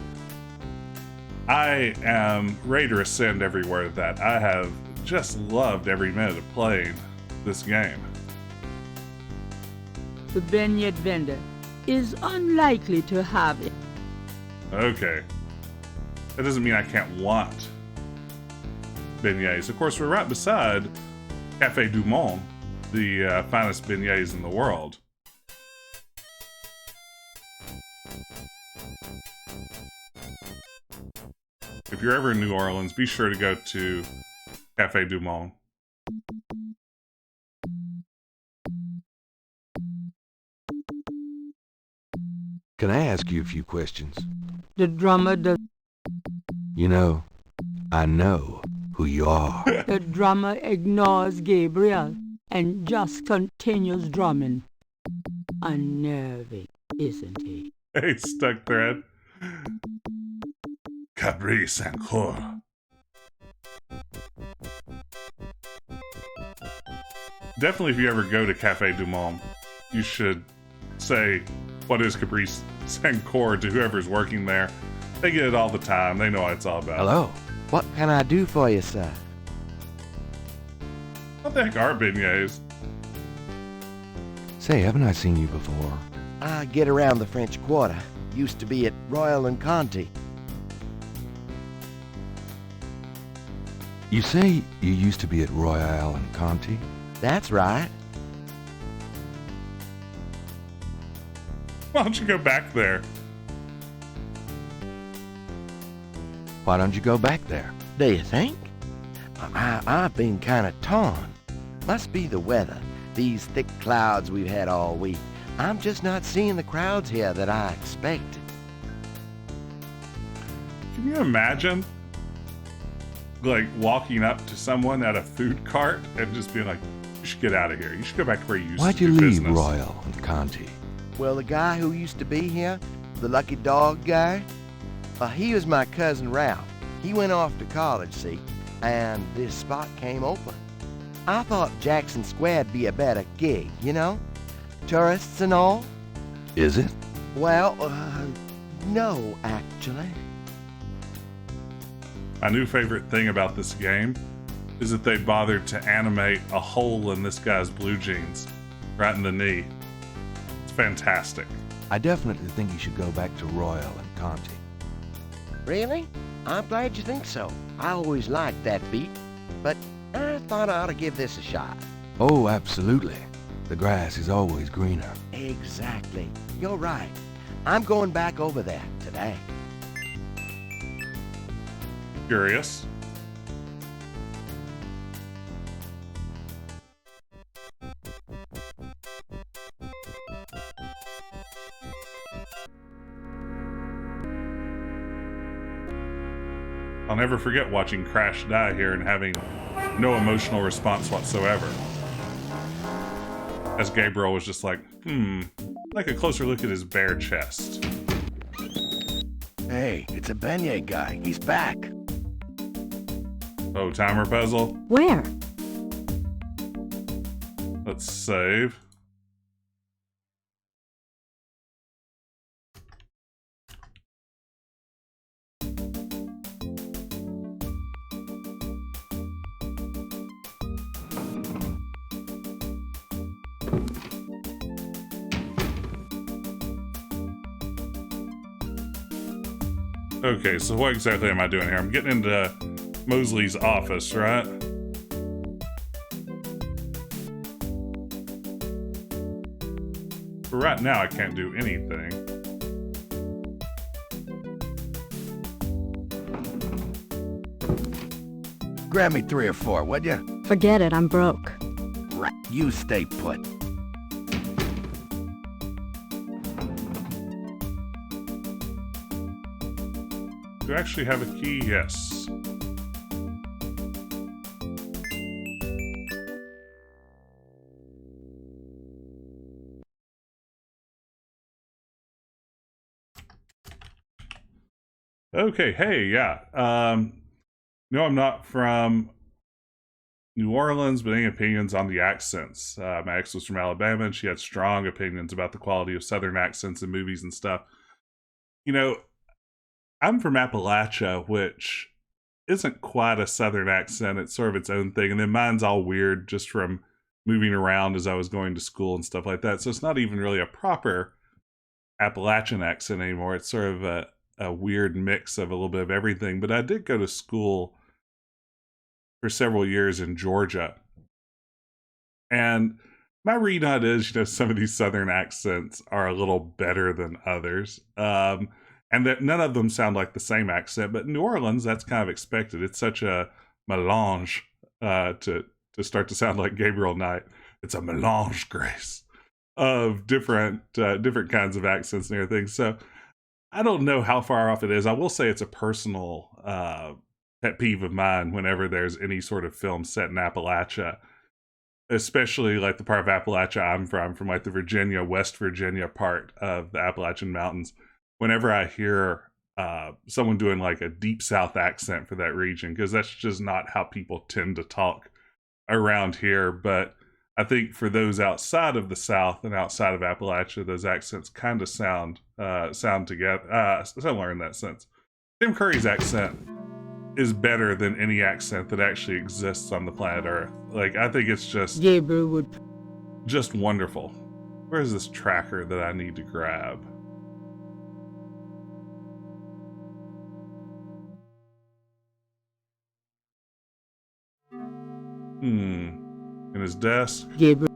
I am ready to ascend everywhere with that. I have just loved every minute of playing this game.
The beignet vendor is unlikely to have it.
Okay. That doesn't mean I can't want beignets. Of course, we're right beside Café du Monde, the finest beignets in the world. If you're ever in New Orleans, be sure to go to Café du Monde.
Can I ask you a few questions?
The drummer does...
You know, I know who you are.
The drummer ignores Gabriel and just continues drumming. Unnerving, isn't he?
Hey, stuck thread. Capri Sancour. Definitely, if you ever go to Cafe du Monde, you should say, what is Capri Sancour to whoever's working there. They get it all the time. They know what it's all about.
Hello. What can I do for you, sir?
What the heck are beignets?
Say, haven't I seen you before?
I get around the French Quarter. Used to be at Royal and Conti.
You say you used to be at Royale and Conti?
That's right.
Why don't you go back there?
Why don't you go back there?
Do you think? I've been kind of torn. Must be the weather. These thick clouds we've had all week. I'm just not seeing the crowds here that I expected.
Can you imagine, like, walking up to someone at a food cart and just being like, you should get out of here. You should go back to where you used
Why'd
to
you
do
leave
business.
Royal and Conti?
Well, the guy who used to be here, the lucky dog guy, he was my cousin Ralph. He went off to college, see, and this spot came open. I thought Jackson Square'd be a better gig, you know? Tourists and all.
Is it?
Well, no, actually.
My new favorite thing about this game is that they bothered to animate a hole in this guy's blue jeans, right in the knee. It's fantastic.
I definitely think you should go back to Royal and Conti.
Really? I'm glad you think so. I always liked that beat, but I thought I ought to give this a shot.
Oh, absolutely. The grass is always greener.
Exactly. You're right. I'm going back over there today.
Curious. I'll never forget watching Crash die here and having no emotional response whatsoever. As Gabriel was just like, like a closer look at his bare chest.
Hey, it's a beignet guy. He's back.
Oh, timer puzzle?
Where?
Let's save. Okay, so what exactly am I doing here? I'm getting into Mosley's office, right? But right now, I can't do anything.
Grab me 3 or 4, would you?
Forget it, I'm broke.
Right, you stay put.
Do I actually have a key? Yes. Okay, hey, yeah. No, I'm not from New Orleans, but any opinions on the accents? My ex was from Alabama, and she had strong opinions about the quality of Southern accents in movies and stuff. You know, I'm from Appalachia, which isn't quite a Southern accent. It's sort of its own thing. And then mine's all weird just from moving around as I was going to school and stuff like that. So it's not even really a proper Appalachian accent anymore. It's sort of a weird mix of a little bit of everything. But I did go to school for several years in Georgia. And my read on it is, you know, some of these Southern accents are a little better than others. And that none of them sound like the same accent, but New Orleans, that's kind of expected. It's such a melange to start to sound like Gabriel Knight. It's a melange, Grace, of different kinds of accents and everything. So I don't know how far off it is. I will say it's a personal pet peeve of mine whenever there's any sort of film set in Appalachia, especially like the part of Appalachia I'm from like the West Virginia part of the Appalachian Mountains. whenever I hear someone doing like a deep South accent for that region, because that's just not how people tend to talk around here. But I think for those outside of the South and outside of Appalachia, those accents kind of sound together, similar in that sense. Tim Curry's accent is better than any accent that actually exists on the planet Earth. Like, I think it's just
Gabriel would
just wonderful. Where's this tracker that I need to grab? In his desk.
Gabriel.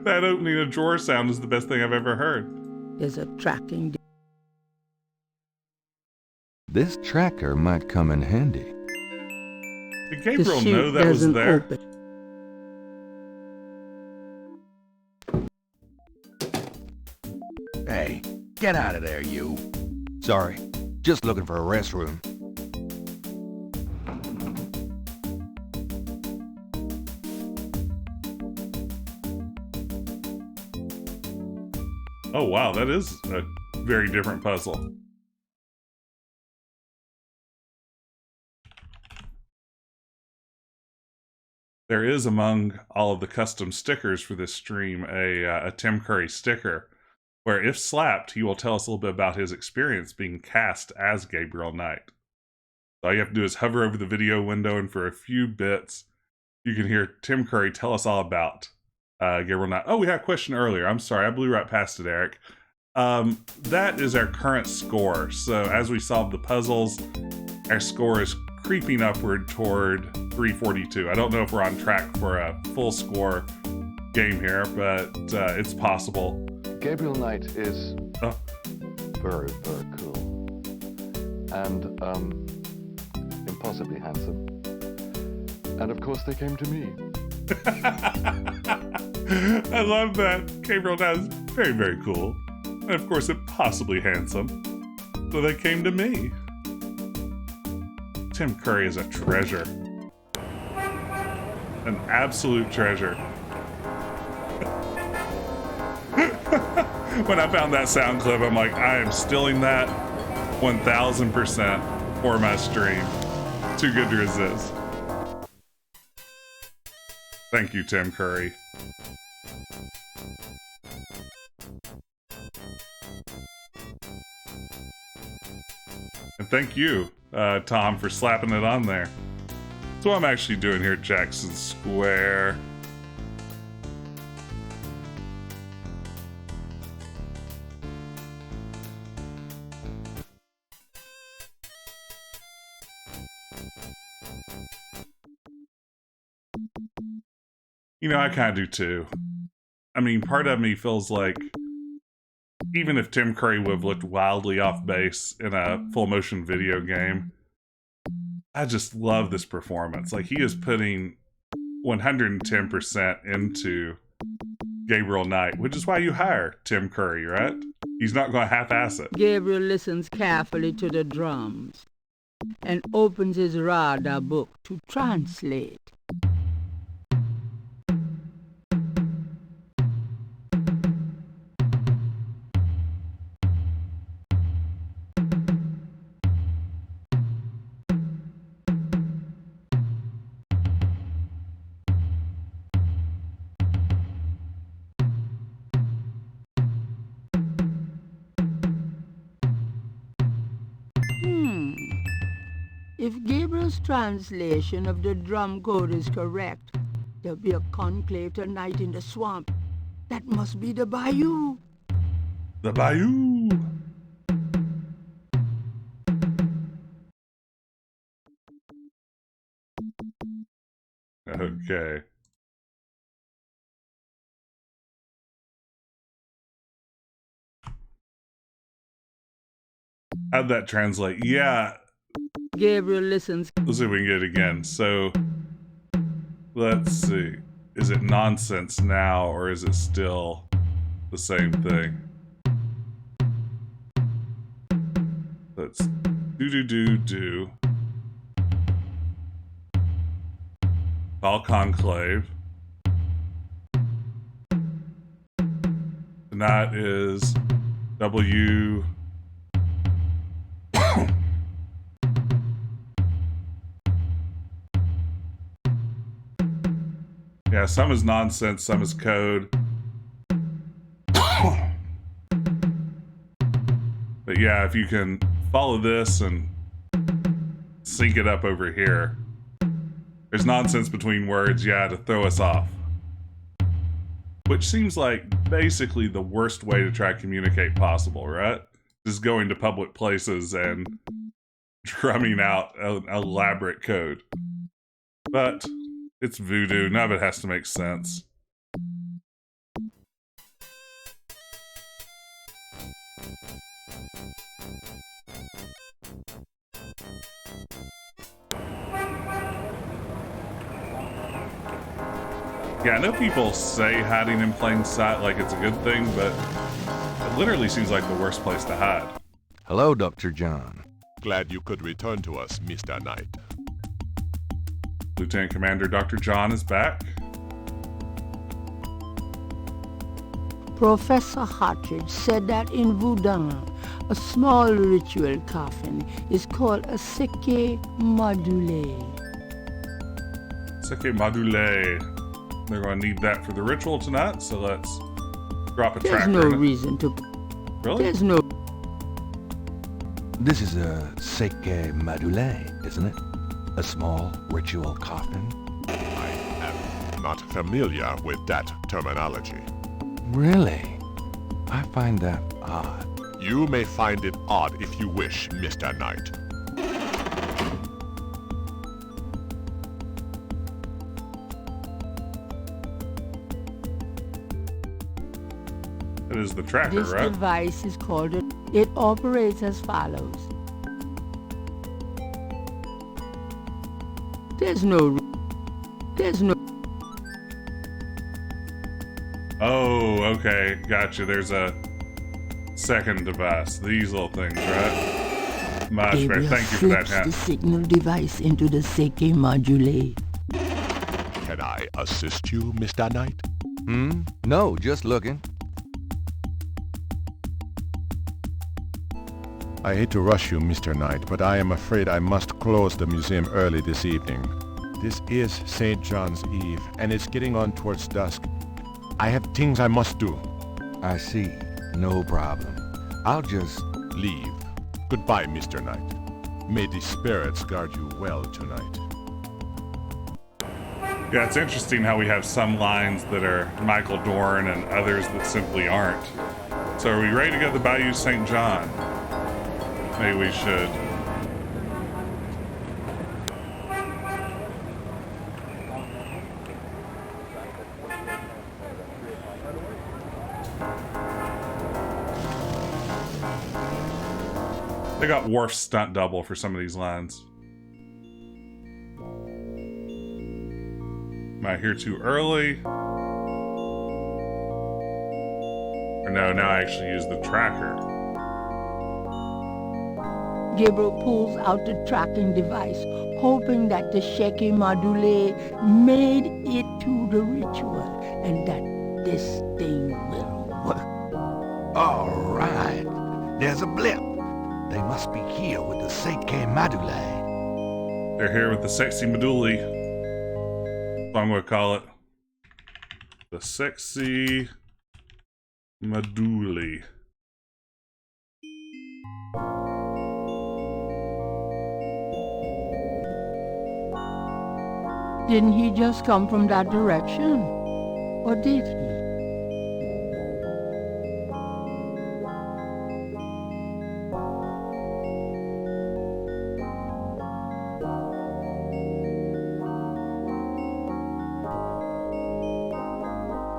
That opening a drawer sound is the best thing I've ever heard.
There's a tracking.
This tracker might come in handy.
Did Gabriel know that was there?
Open.
Hey, get out of there, you.
Sorry, just looking for a restroom.
Oh wow, that is a very different puzzle. There is among all of the custom stickers for this stream a Tim Curry sticker, where if slapped, he will tell us a little bit about his experience being cast as Gabriel Knight. So all you have to do is hover over the video window, and for a few bits, you can hear Tim Curry tell us all about Gabriel Knight. Oh, we had a question earlier. I'm sorry, I blew right past it, Eric. That is our current score. So as we solve the puzzles, our score is creeping upward toward 342. I don't know if we're on track for a full score game here, but it's possible.
Gabriel Knight is very, very cool. And impossibly handsome. And of course they came to me.
I love that. Gabriel Knight is very, very cool. And of course impossibly handsome. So they came to me. Tim Curry is a treasure. An absolute treasure. When I found that sound clip, I'm like, I am stealing that 1000% for my stream. Too good to resist. Thank you, Tim Curry. And thank you, Tom, for slapping it on there. That's what I'm actually doing here at Jackson Square. You know, I kind of do too. I mean, part of me feels like even if Tim Curry would have looked wildly off base in a full motion video game, I just love this performance. Like, he is putting 110% into Gabriel Knight, which is why you hire Tim Curry, right? He's not going to half-ass it.
Gabriel listens carefully to the drums and opens his radar book to translate. If Gabriel's translation of the drum code is correct, there'll be a conclave tonight in the swamp. That must be the bayou.
The bayou! Okay. How'd that translate? Yeah.
Gabriel listens.
Let's see if we can get it again. So, let's see. Is it nonsense now, or is it still the same thing? Let's do. Call conclave. Tonight is W. Yeah, some is nonsense, some is code. But yeah, if you can follow this and sync it up over here, there's nonsense between words, yeah, to throw us off. Which seems like basically the worst way to try to communicate possible, right? Just going to public places and drumming out an elaborate code. But it's voodoo, none of it has to make sense. Yeah, I know people say hiding in plain sight like it's a good thing, but it literally seems like the worst place to hide.
Hello, Dr. John.
Glad you could return to us, Mr. Knight.
Lieutenant Commander Dr. John is back.
Professor Hartridge said that in voodoo, a small ritual coffin is called a seke madule.
Seke madule. They're going to need that for the ritual tonight, so let's drop a tracker.
There's no reason to...
Really?
There's no...
This is a seke madule, isn't it? A small ritual coffin?
I am not familiar with that terminology.
Really? I find that odd.
You may find it odd if you wish, Mr. Knight.
It is the tracker,
This
right?
device is called... It operates as follows. There's no...
Oh, okay. Gotcha. There's a second device. These little things, right? Much better. Thank you for that,
the
hint.
signal device into the seke module.
Can I assist you, Mr. Knight?
No, just looking.
I hate to rush you, Mr. Knight, but I am afraid I must close the museum early this evening. This is St. John's Eve, and it's getting on towards dusk. I have things I must do.
I see. No problem. I'll just...
leave. Goodbye, Mr. Knight. May the spirits guard you well tonight.
Yeah, it's interesting how we have some lines that are Michael Dorn and others that simply aren't. So are we ready to go to the Bayou St. John? Maybe we should. They got Worf's stunt double for some of these lines. Am I here too early? Or no, now I actually use the tracker.
Gabriel pulls out the tracking device, hoping that the Sheki Madule made it to the ritual and that this thing will work.
All right. There's a blip. They must be here with the seke madule.
They're here with the sexy Maduli. So I'm going to call it the sexy Maduli.
Didn't he just come from that direction? Or did he?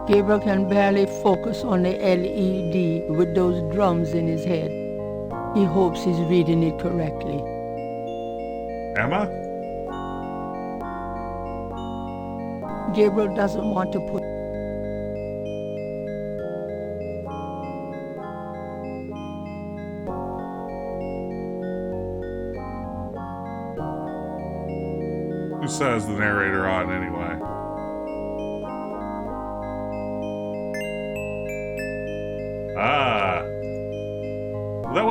Gabriel can barely focus on the LED with those drums in his head. He hopes he's reading it correctly.
Am I?
Gabriel doesn't want to put...
Who says the narrator on anyway?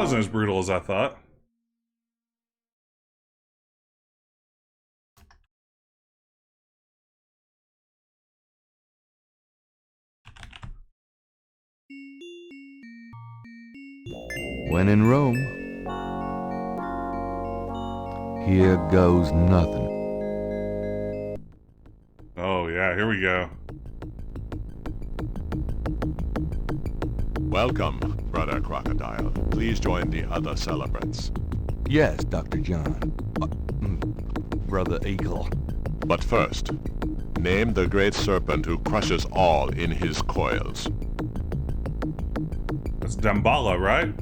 wasn't as brutal as I thought.
When in Rome, here goes nothing.
Oh yeah, here we go.
Welcome, Brother Crocodile. Please join the other celebrants.
Yes, Dr. John. Brother Eagle.
But first, name the great serpent who crushes all in his coils.
That's Damballa, right?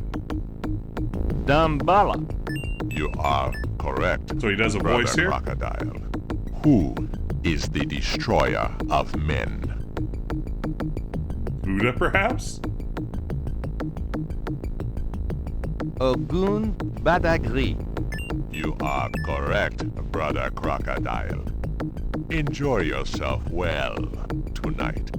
Damballa.
You are correct.
So he does a
Brother
voice here?
Crocodile. Who is the destroyer of men?
Buddha, perhaps?
Ogun Badagri.
You are correct, Brother Crocodile. Enjoy yourself well tonight.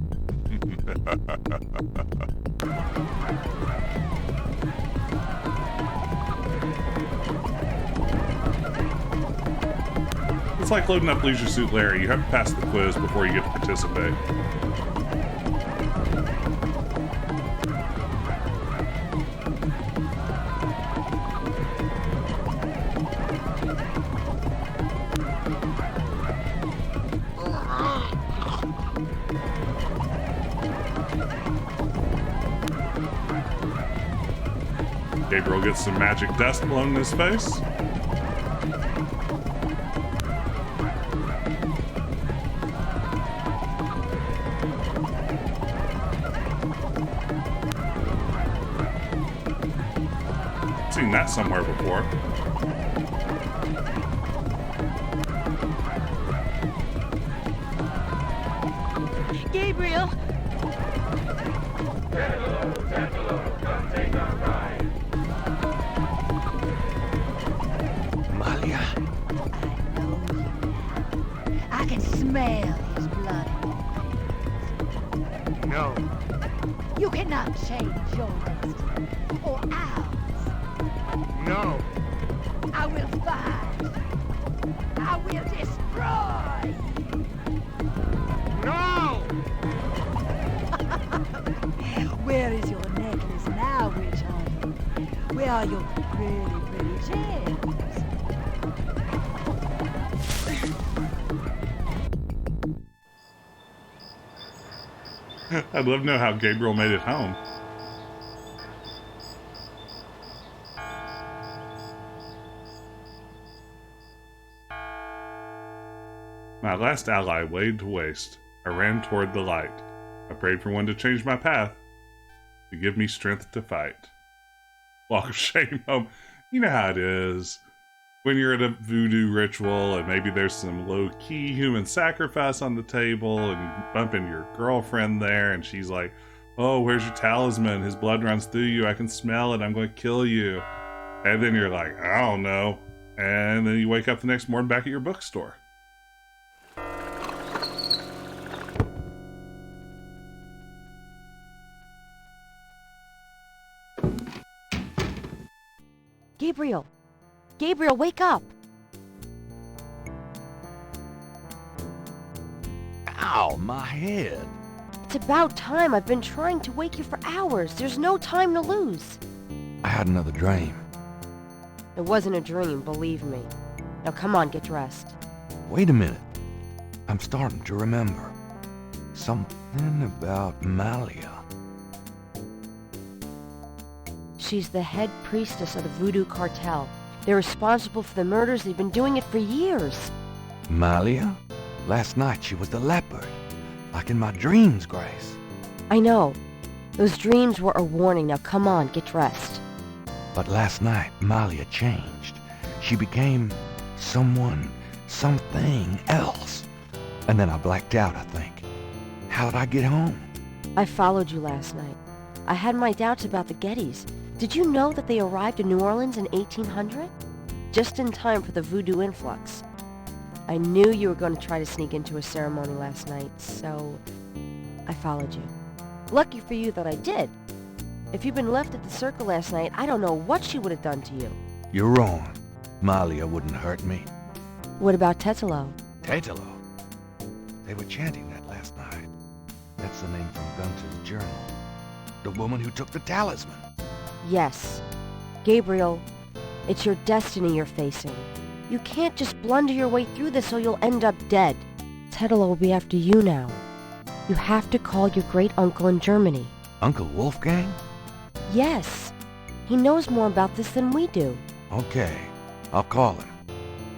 It's like loading up Leisure Suit Larry. You have to pass the quiz before you get to participate. Gabriel gets some magic dust blown in his face. Seen that somewhere before.
Gabriel!
Malia.
I can smell his blood in your
No.
veins. You cannot change your destiny, or ours.
No.
I will find. I will destroy you.
No!
Where is your necklace now, witch hunter? Where are your pretty gems?
I'd love to know how Gabriel made it home. My last ally laid to waste. I ran toward the light. I prayed for one to change my path, to give me strength to fight. Walk of shame home. You know how it is. When you're at a voodoo ritual and maybe there's some low-key human sacrifice on the table and you bump into your girlfriend there and she's like, oh, where's your talisman? His blood runs through you. I can smell it. I'm going to kill you. And then you're like, I don't know. And then you wake up the next morning back at your bookstore.
Gabriel! Gabriel, wake up!
Ow, my head.
It's about time. I've been trying to wake you for hours. There's no time to lose.
I had another dream.
It wasn't a dream, believe me. Now come on, get dressed.
Wait a minute. I'm starting to remember. Something about Malia.
She's the head priestess of the voodoo cartel. They're responsible for the murders. They've been doing it for years.
Malia? Last night she was the leopard. Like in my dreams, Grace.
I know. Those dreams were a warning. Now come on, get dressed.
But last night, Malia changed. She became someone, something else. And then I blacked out, I think. How did I get home?
I followed you last night. I had my doubts about the Gettys. Did you know that they arrived in New Orleans in 1800? Just in time for the voodoo influx. I knew you were going to try to sneak into a ceremony last night, so I followed you. Lucky for you that I did. If you'd been left at the circle last night, I don't know what she would have done to you.
You're wrong. Malia wouldn't hurt me.
What about Tetelo?
Tetelo? They were chanting that last night. That's the name from Gunther's journal. The woman who took the talisman.
Yes. Gabriel, it's your destiny you're facing. You can't just blunder your way through this or you'll end up dead. Tetelo will be after you now. You have to call your great-uncle in Germany.
Uncle Wolfgang?
Yes. He knows more about this than we do.
Okay, I'll call him.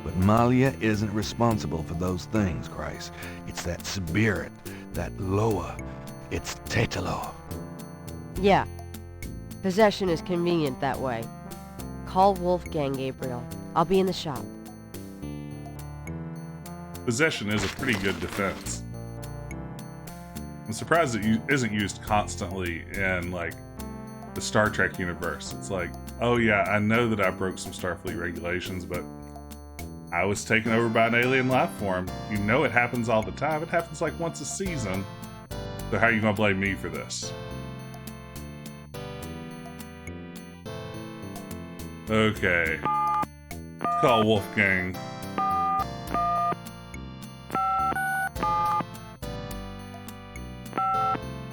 But Malia isn't responsible for those things, Christ. It's that spirit, that Loa. It's Tetelo.
Yeah. Possession is convenient that way. Call Wolfgang, Gabriel. I'll be in the shop.
Possession is a pretty good defense. I'm surprised it isn't used constantly in, like, the Star Trek universe. It's like, oh yeah, I know that I broke some Starfleet regulations, but I was taken over by an alien life form. You know it happens all the time. It happens like once a season. So how are you going to blame me for this? Okay. Let's call Wolfgang.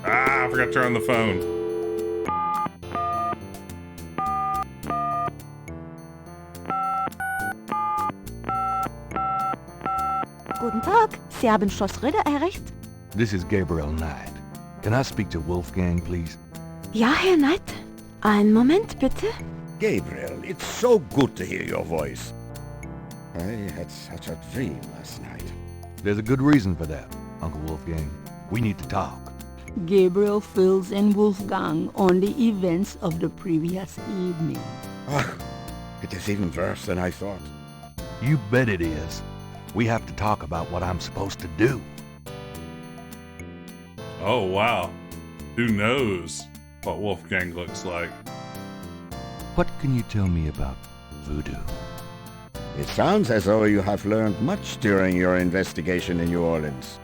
I forgot to turn on the phone.
Guten Tag, Sie haben Schloss Ritter erreicht?
This is Gabriel Knight. Can I speak to Wolfgang, please?
Ja, Herr Knight. Einen Moment, bitte.
Gabriel, it's so good to hear your voice. I had such a dream last night.
There's a good reason for that, Uncle Wolfgang. We need to talk.
Gabriel fills in Wolfgang on the events of the previous evening.
Ah, it is even worse than I thought.
You bet it is. We have to talk about what I'm supposed to do.
Oh, wow. Who knows what Wolfgang looks like?
What can you tell me about voodoo?
It sounds as though you have learned much during your investigation in New Orleans.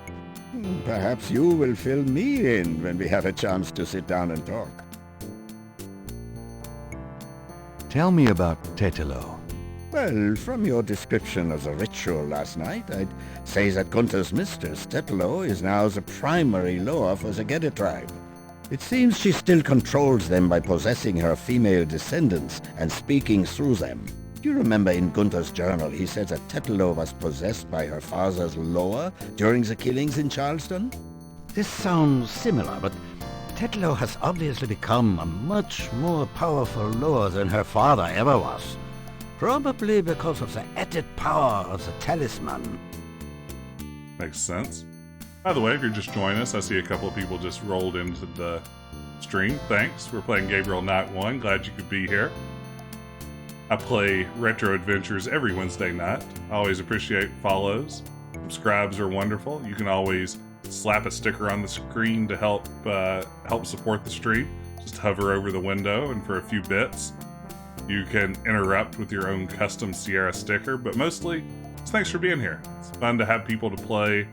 Perhaps you will fill me in when we have a chance to sit down and talk.
Tell me about Tetelo.
Well, from your description of the ritual last night, I'd say that Gunther's mistress, Tetelo, is now the primary Loa for the Gedde tribe. It seems she still controls them by possessing her female descendants and speaking through them. Do you remember in Gunther's journal he said that Tetelo was possessed by her father's Loa during the killings in Charleston?
This sounds similar, but Tetelo has obviously become a much more powerful Loa than her father ever was. Probably because of the added power of the talisman.
Makes sense. By the way, if you're just joining us, I see a couple of people just rolled into the stream. Thanks. We're playing Gabriel Knight 1. Glad you could be here. I play Retro Adventures every Wednesday night. I always appreciate follows. Subscribes are wonderful. You can always slap a sticker on the screen to help support the stream. Just hover over the window, and for a few bits, you can interrupt with your own custom Sierra sticker. But mostly, thanks for being here. It's fun to have people to play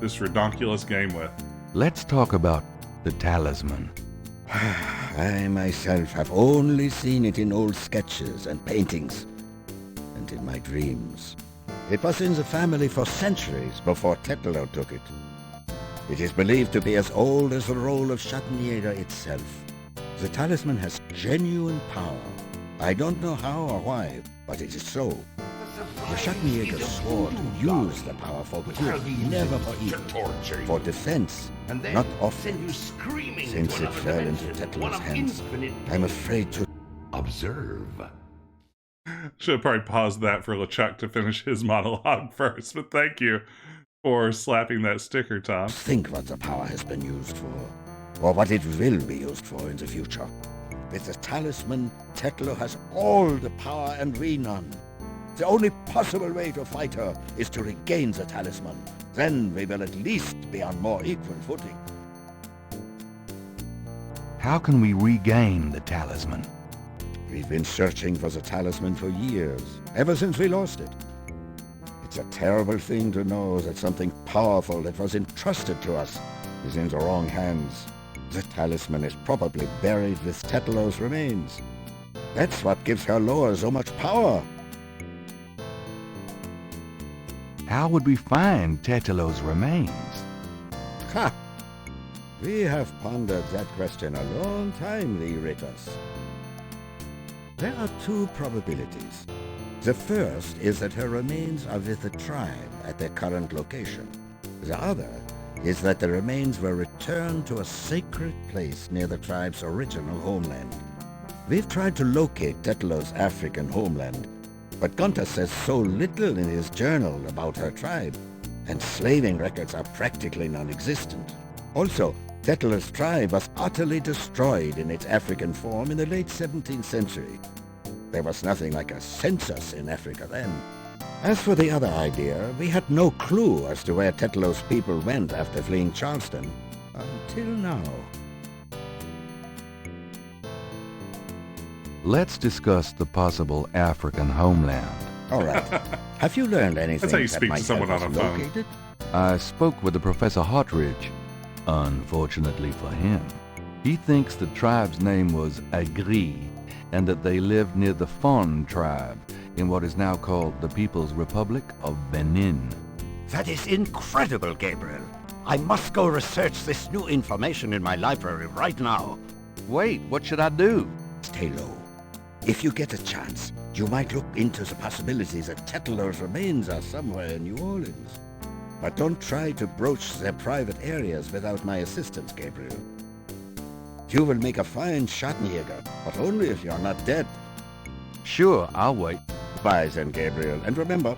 this redonkulous game with.
Let's talk about the talisman.
I myself have only seen it in old sketches and paintings, and in my dreams. It was in the family for centuries before Tetelo took it. It is believed to be as old as the role of Schattenjäger itself. The talisman has genuine power. I don't know how or why, but it is so. The Schattenjäger swore to use the power for good, never for evil, for defense, not offense. Since it fell into Tetelo's hands, I'm afraid to
observe.
Should have probably paused that for LeChuck to finish his monologue first, but thank you for slapping that sticker, Tom.
Think what the power has been used for, or what it will be used for in the future. With the talisman, Tetelo has all the power and we none. The only possible way to fight her is to regain the talisman. Then we will at least be on more equal footing.
How can we regain the talisman?
We've been searching for the talisman for years, ever since we lost it. It's a terrible thing to know that something powerful that was entrusted to us is in the wrong hands. The talisman is probably buried with Tetelo's remains. That's what gives her lore so much power.
How would we find Tetelo's remains?
Ha! We have pondered that question a long time, Ritus. There are two probabilities. The first is that her remains are with the tribe at their current location. The other is that the remains were returned to a sacred place near the tribe's original homeland. We've tried to locate Tetelo's African homeland, but Gunther says so little in his journal about her tribe, and slaving records are practically non-existent. Also, Tetelo's tribe was utterly destroyed in its African form in the late 17th century. There was nothing like a census in Africa then. As for the other idea, we had no clue as to where Tetelo's people went after fleeing Charleston. Until now.
Let's discuss the possible African homeland.
All right. Have you learned anything
That's how you
that
speak
might
to someone
help
on
us
a phone.
locate it?
I spoke with the Professor Hartridge. Unfortunately for him, he thinks the tribe's name was Agri, and that they lived near the Fon tribe in what is now called the People's Republic of Benin.
That is incredible, Gabriel. I must go research this new information in my library right now.
Wait, what should I do?
Stay low. If you get a chance, you might look into the possibilities that Tetelo's remains are somewhere in New Orleans. But don't try to broach their private areas without my assistance, Gabriel. You will make a fine Schattenjäger, but only if you're not dead.
Sure, I'll wait.
Bye then, Gabriel. And remember,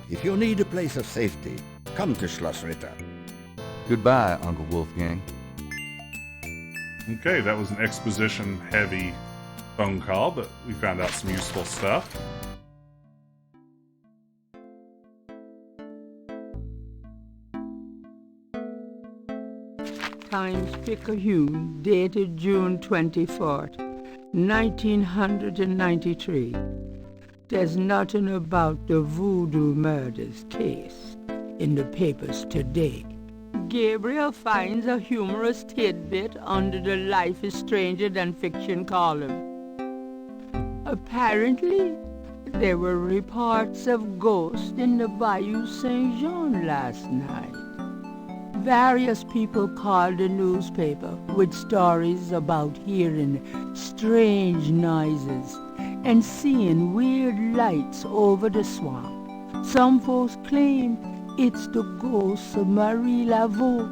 if you need a place of safety, come to Schloss Ritter.
Goodbye, Uncle Wolfgang.
Okay, that was an exposition-heavy phone call, but we found out some useful stuff.
Times-Picayune, dated June 24th, 1993. There's nothing about the voodoo murders case in the papers today. Gabriel finds a humorous tidbit under the Life is Stranger Than Fiction column. Apparently, there were reports of ghosts in the Bayou Saint Jean last night. Various people called the newspaper with stories about hearing strange noises and seeing weird lights over the swamp. Some folks claim it's the ghost of Marie Laveau.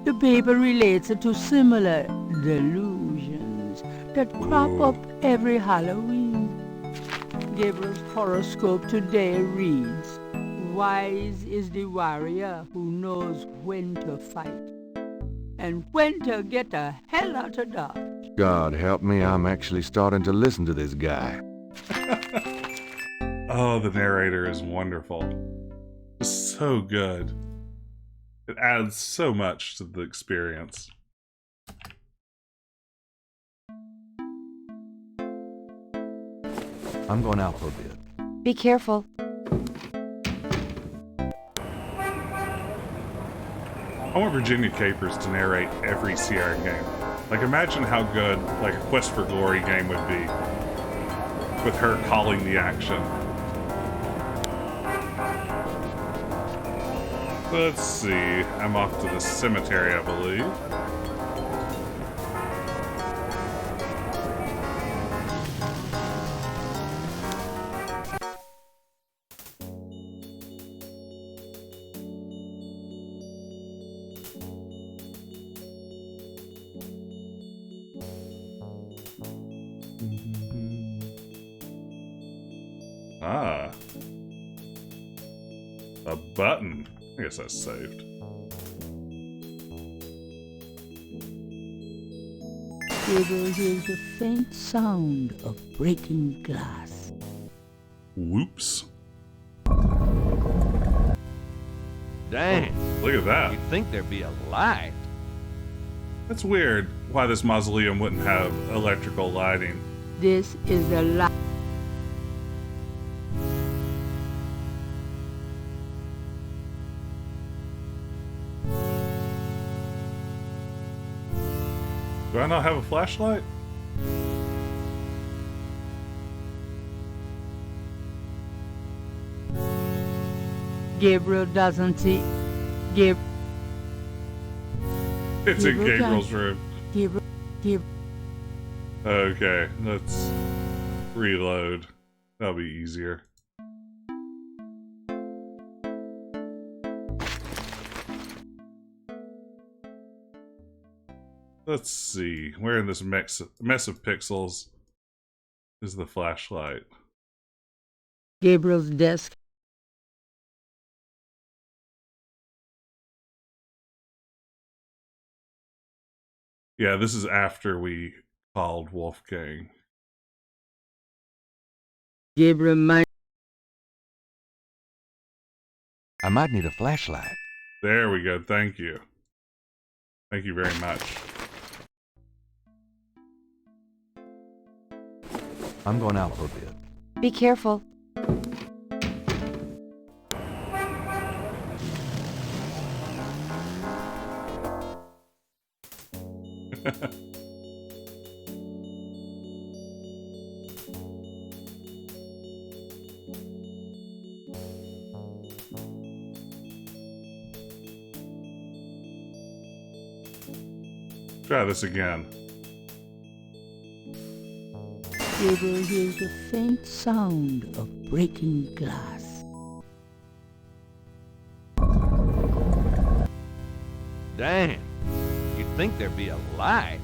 The paper relates it to similar delusions that crop up every Halloween. Gabriel's horoscope today reads, "Wise is the warrior who knows when to fight and when to get the hell out of Dodge."
God help me, I'm actually starting to listen to this guy.
Oh, the narrator is wonderful. Just so good. It adds so much to the experience.
I'm going out for a bit.
Be careful.
I want Virginia Capers to narrate every Sierra game. Like, imagine how good, like, a Quest for Glory game would be with her calling the action. Let's see. I'm off to the cemetery, I believe. Ah. A button. I guess that's saved.
Gabriel hears a faint sound of breaking glass.
Whoops.
Dang.
Oh, look at that.
You'd think there'd be a light.
That's weird why this mausoleum wouldn't have electrical lighting.
This is a light.
Do I not have a flashlight?
Gabriel doesn't see.
It's in Gabriel's room.
Gabriel.
Okay, let's reload. That'll be easier. Let's see. Where in this mess of pixels is the flashlight?
Gabriel's desk.
Yeah, this is after we called Wolfgang.
Gabriel might.
I might need a flashlight.
There we go. Thank you. Thank you very much.
I'm going out for a bit.
Be careful.
Try this again.
Gabriel hears the faint sound of breaking glass.
Dang. You'd think there'd be a light.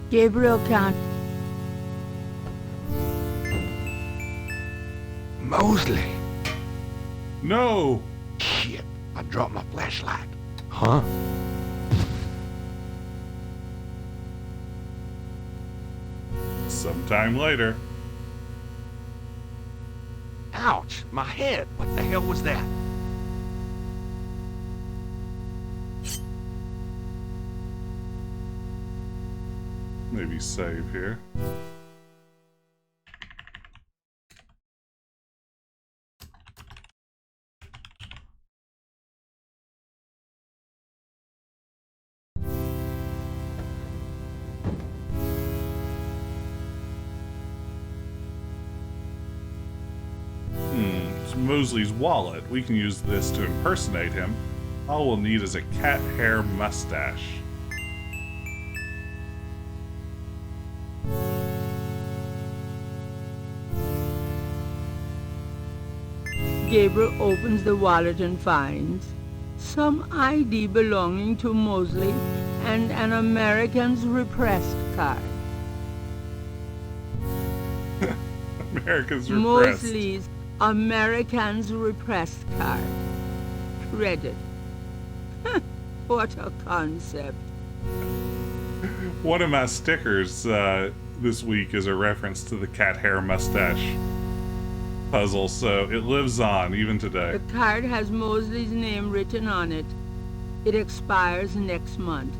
Gabriel can't.
Mosley.
No!
Shit, I dropped my flashlight.
Huh?
Sometime later.
Ouch, my head. What the hell was that?
Maybe save here. It's Mosley's wallet. We can use this to impersonate him. All we'll need is a cat hair mustache.
Gabriel opens the wallet and finds some ID belonging to Mosley and an American's repressed card.
America's repressed.
Mosley's American's repressed card. Credit. What a concept.
One of my stickers this week is a reference to the cat hair mustache puzzle, so it lives on even today.
The card has Mosley's name written on it. It expires next month.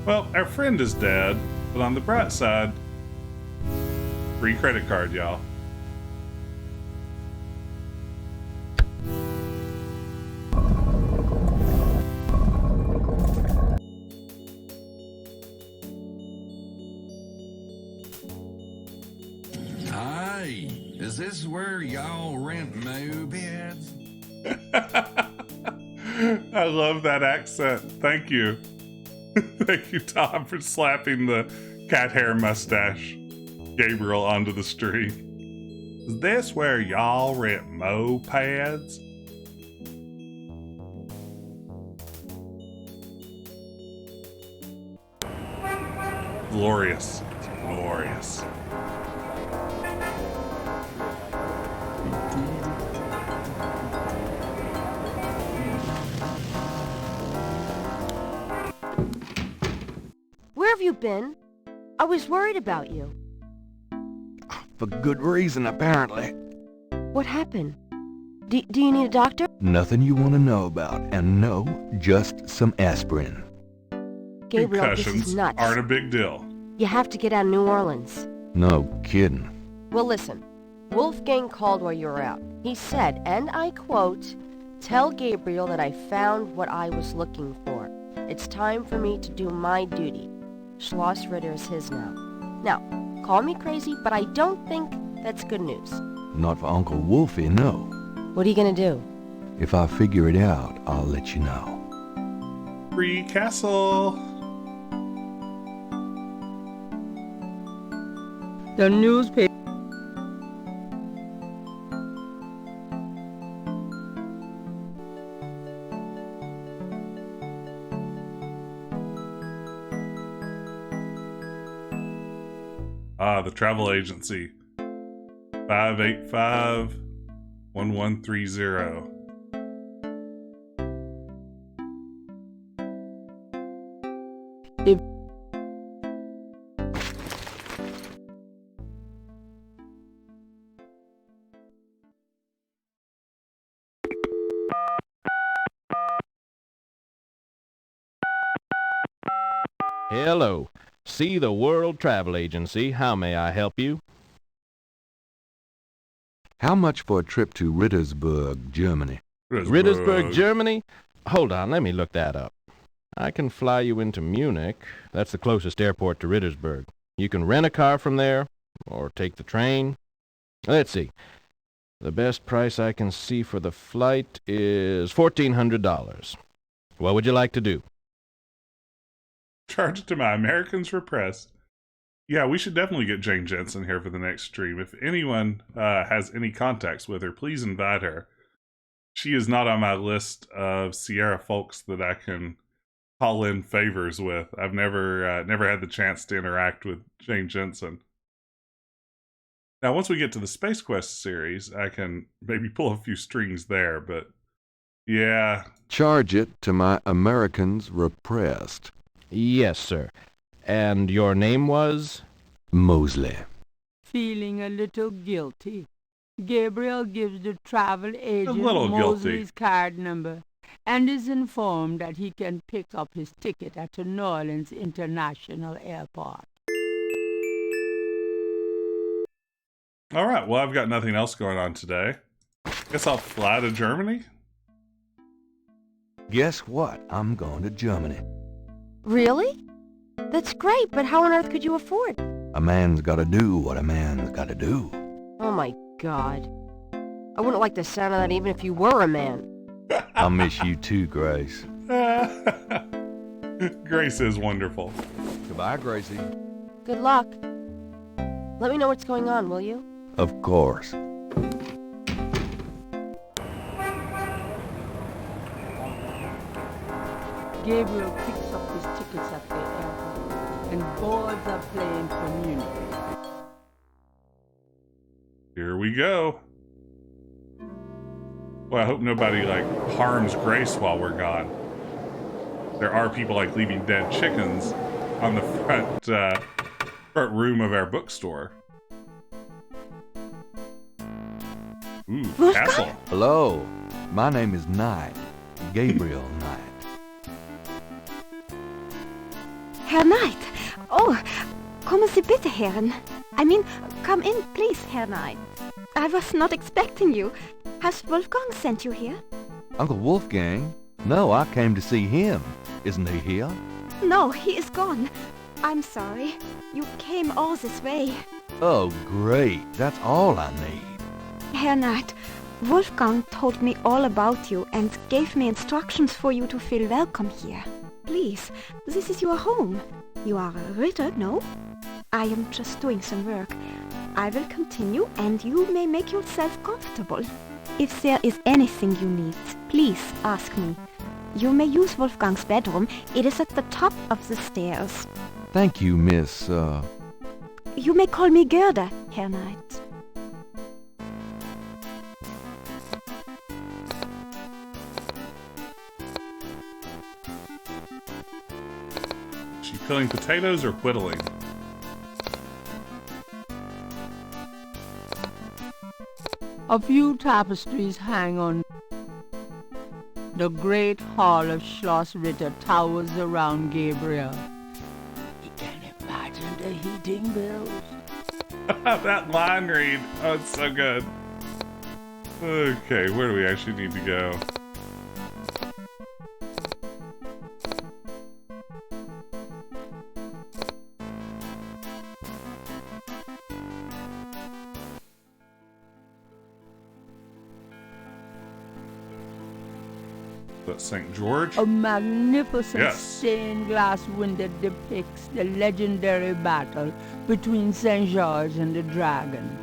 Well, our friend is dead, but on the bright side, free credit card, y'all.
Hi, is this where y'all rent mopeds?
I love that accent. Thank you. Thank you, Tom, for slapping the cat hair mustache Gabriel onto the street. Is this where y'all rent mopeds? Glorious. Glorious.
Where have you been? I was worried about you.
for good reason, apparently.
What happened? Do you need a doctor?
Nothing you want to know about, and no, just some aspirin.
Gabriel, this
Concussions
is nuts.
aren't a big deal.
You have to get out of New Orleans.
No kidding.
Well, listen. Wolfgang called while you were out. He said, and I quote, "Tell Gabriel that I found what I was looking for. It's time for me to do my duty. Schloss Ritter is his now." Now, call me crazy, but I don't think that's good news.
Not for Uncle Wolfie, no.
What are you gonna do?
If I figure it out, I'll let you know.
Free castle.
The newspaper.
The travel agency. 585-1130.
Hello. See the World Travel Agency. How may I help you?
How much for a trip to Rittersburg, Germany?
Rittersburg, Germany? Hold on, let me look that up. I can fly you into Munich. That's the closest airport to Rittersburg. You can rent a car from there, or take the train. Let's see. The best price I can see for the flight is $1,400. What would you like to do?
Charge it to my Americans for Press. Yeah, we should definitely get Jane Jensen here for the next stream. If anyone has any contacts with her, please invite her. She is not on my list of Sierra folks that I can call in favors with. I've never had the chance to interact with Jane Jensen. Now, once we get to the Space Quest series, I can maybe pull a few strings there, but yeah.
Charge it to my Americans repressed.
Yes, sir. And your name was?
Mosley.
Feeling a little guilty, Gabriel gives the travel agent
guilty.
Mosley's card number and is informed that he can pick up his ticket at the New Orleans International Airport.
All right, well, I've got nothing else going on today. Guess I'll fly to Germany?
Guess what? I'm going to Germany.
Really? That's great, but how on earth could you afford?
A man's gotta do what a man's gotta do.
Oh my God. I wouldn't like the sound of that even if you were a man.
I'll miss you too, Grace.
Grace is wonderful.
Goodbye, Gracie.
Good luck. Let me know what's going on, will you?
Of course.
Gabriel picks up his tickets at the airport and boards a plane for Munich.
Here we go. Well, I hope nobody, harms Grace while we're gone. There are people, leaving dead chickens on the front room of our bookstore. Ooh, castle.
Hello. My name is Knight. Gabriel Knight.
Herr Knight! Oh, kommen Sie bitte, Herren. I mean, come in, please, Herr Knight. I was not expecting you. Has Wolfgang sent you here?
Uncle Wolfgang? No, I came to see him. Isn't he here?
No, he is gone. I'm sorry. You came all this way.
Oh, great. That's all I need.
Herr Knight, Wolfgang told me all about you and gave me instructions for you to feel welcome here. Please, this is your home. You are a Ritter, no? I am just doing some work. I will continue and you may make yourself comfortable. If there is anything you need, please ask me. You may use Wolfgang's bedroom. It is at the top of the stairs.
Thank you, Miss,
You may call me Gerda, Herr Knight.
She peeling potatoes or whittling?
A few tapestries hang on. The great hall of Schloss Ritter towers around Gabriel. You can imagine the heating bills.
That line read. Oh, it's so good. Okay, where do we actually need to go? That's St. George?
A magnificent
Yes.
stained glass window depicts the legendary battle between St. George and the dragon.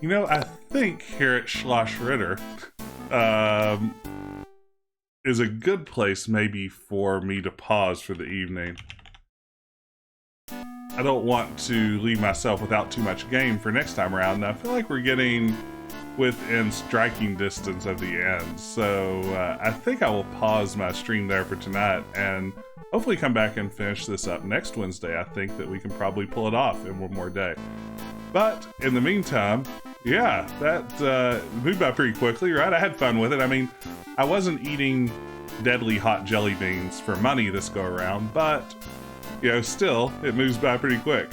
You know, I think here at Schloss Ritter is a good place maybe for me to pause for the evening. I don't want to leave myself without too much game for next time around. And I feel like we're getting within striking distance of the end. So I think I will pause my stream there for tonight and hopefully come back and finish this up next Wednesday. I think that we can probably pull it off in one more day. But in the meantime, yeah, that moved by pretty quickly, right? I had fun with it. I mean, I wasn't eating deadly hot jelly beans for money this go around, but you know, still, it moves by pretty quick.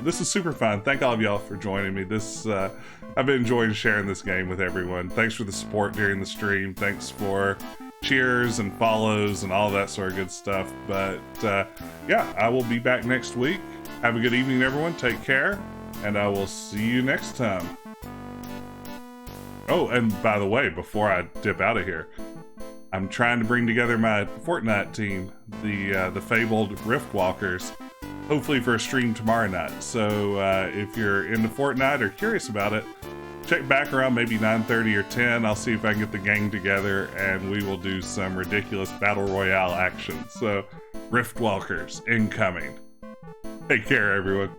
This is super fun. Thank all of y'all for joining me. I've been enjoying sharing this game with everyone. Thanks for the support during the stream. Thanks for cheers and follows and all that sort of good stuff. But yeah, I will be back next week. Have a good evening, everyone. Take care, and I will see you next time. Oh, and by the way, before I dip out of here, I'm trying to bring together my Fortnite team, the fabled Rift Walkers, hopefully for a stream tomorrow night. So if you're into Fortnite or curious about it, check back around maybe 9:30 or 10. I'll see if I can get the gang together and we will do some ridiculous battle royale action. So Rift Walkers incoming. Take care, everyone.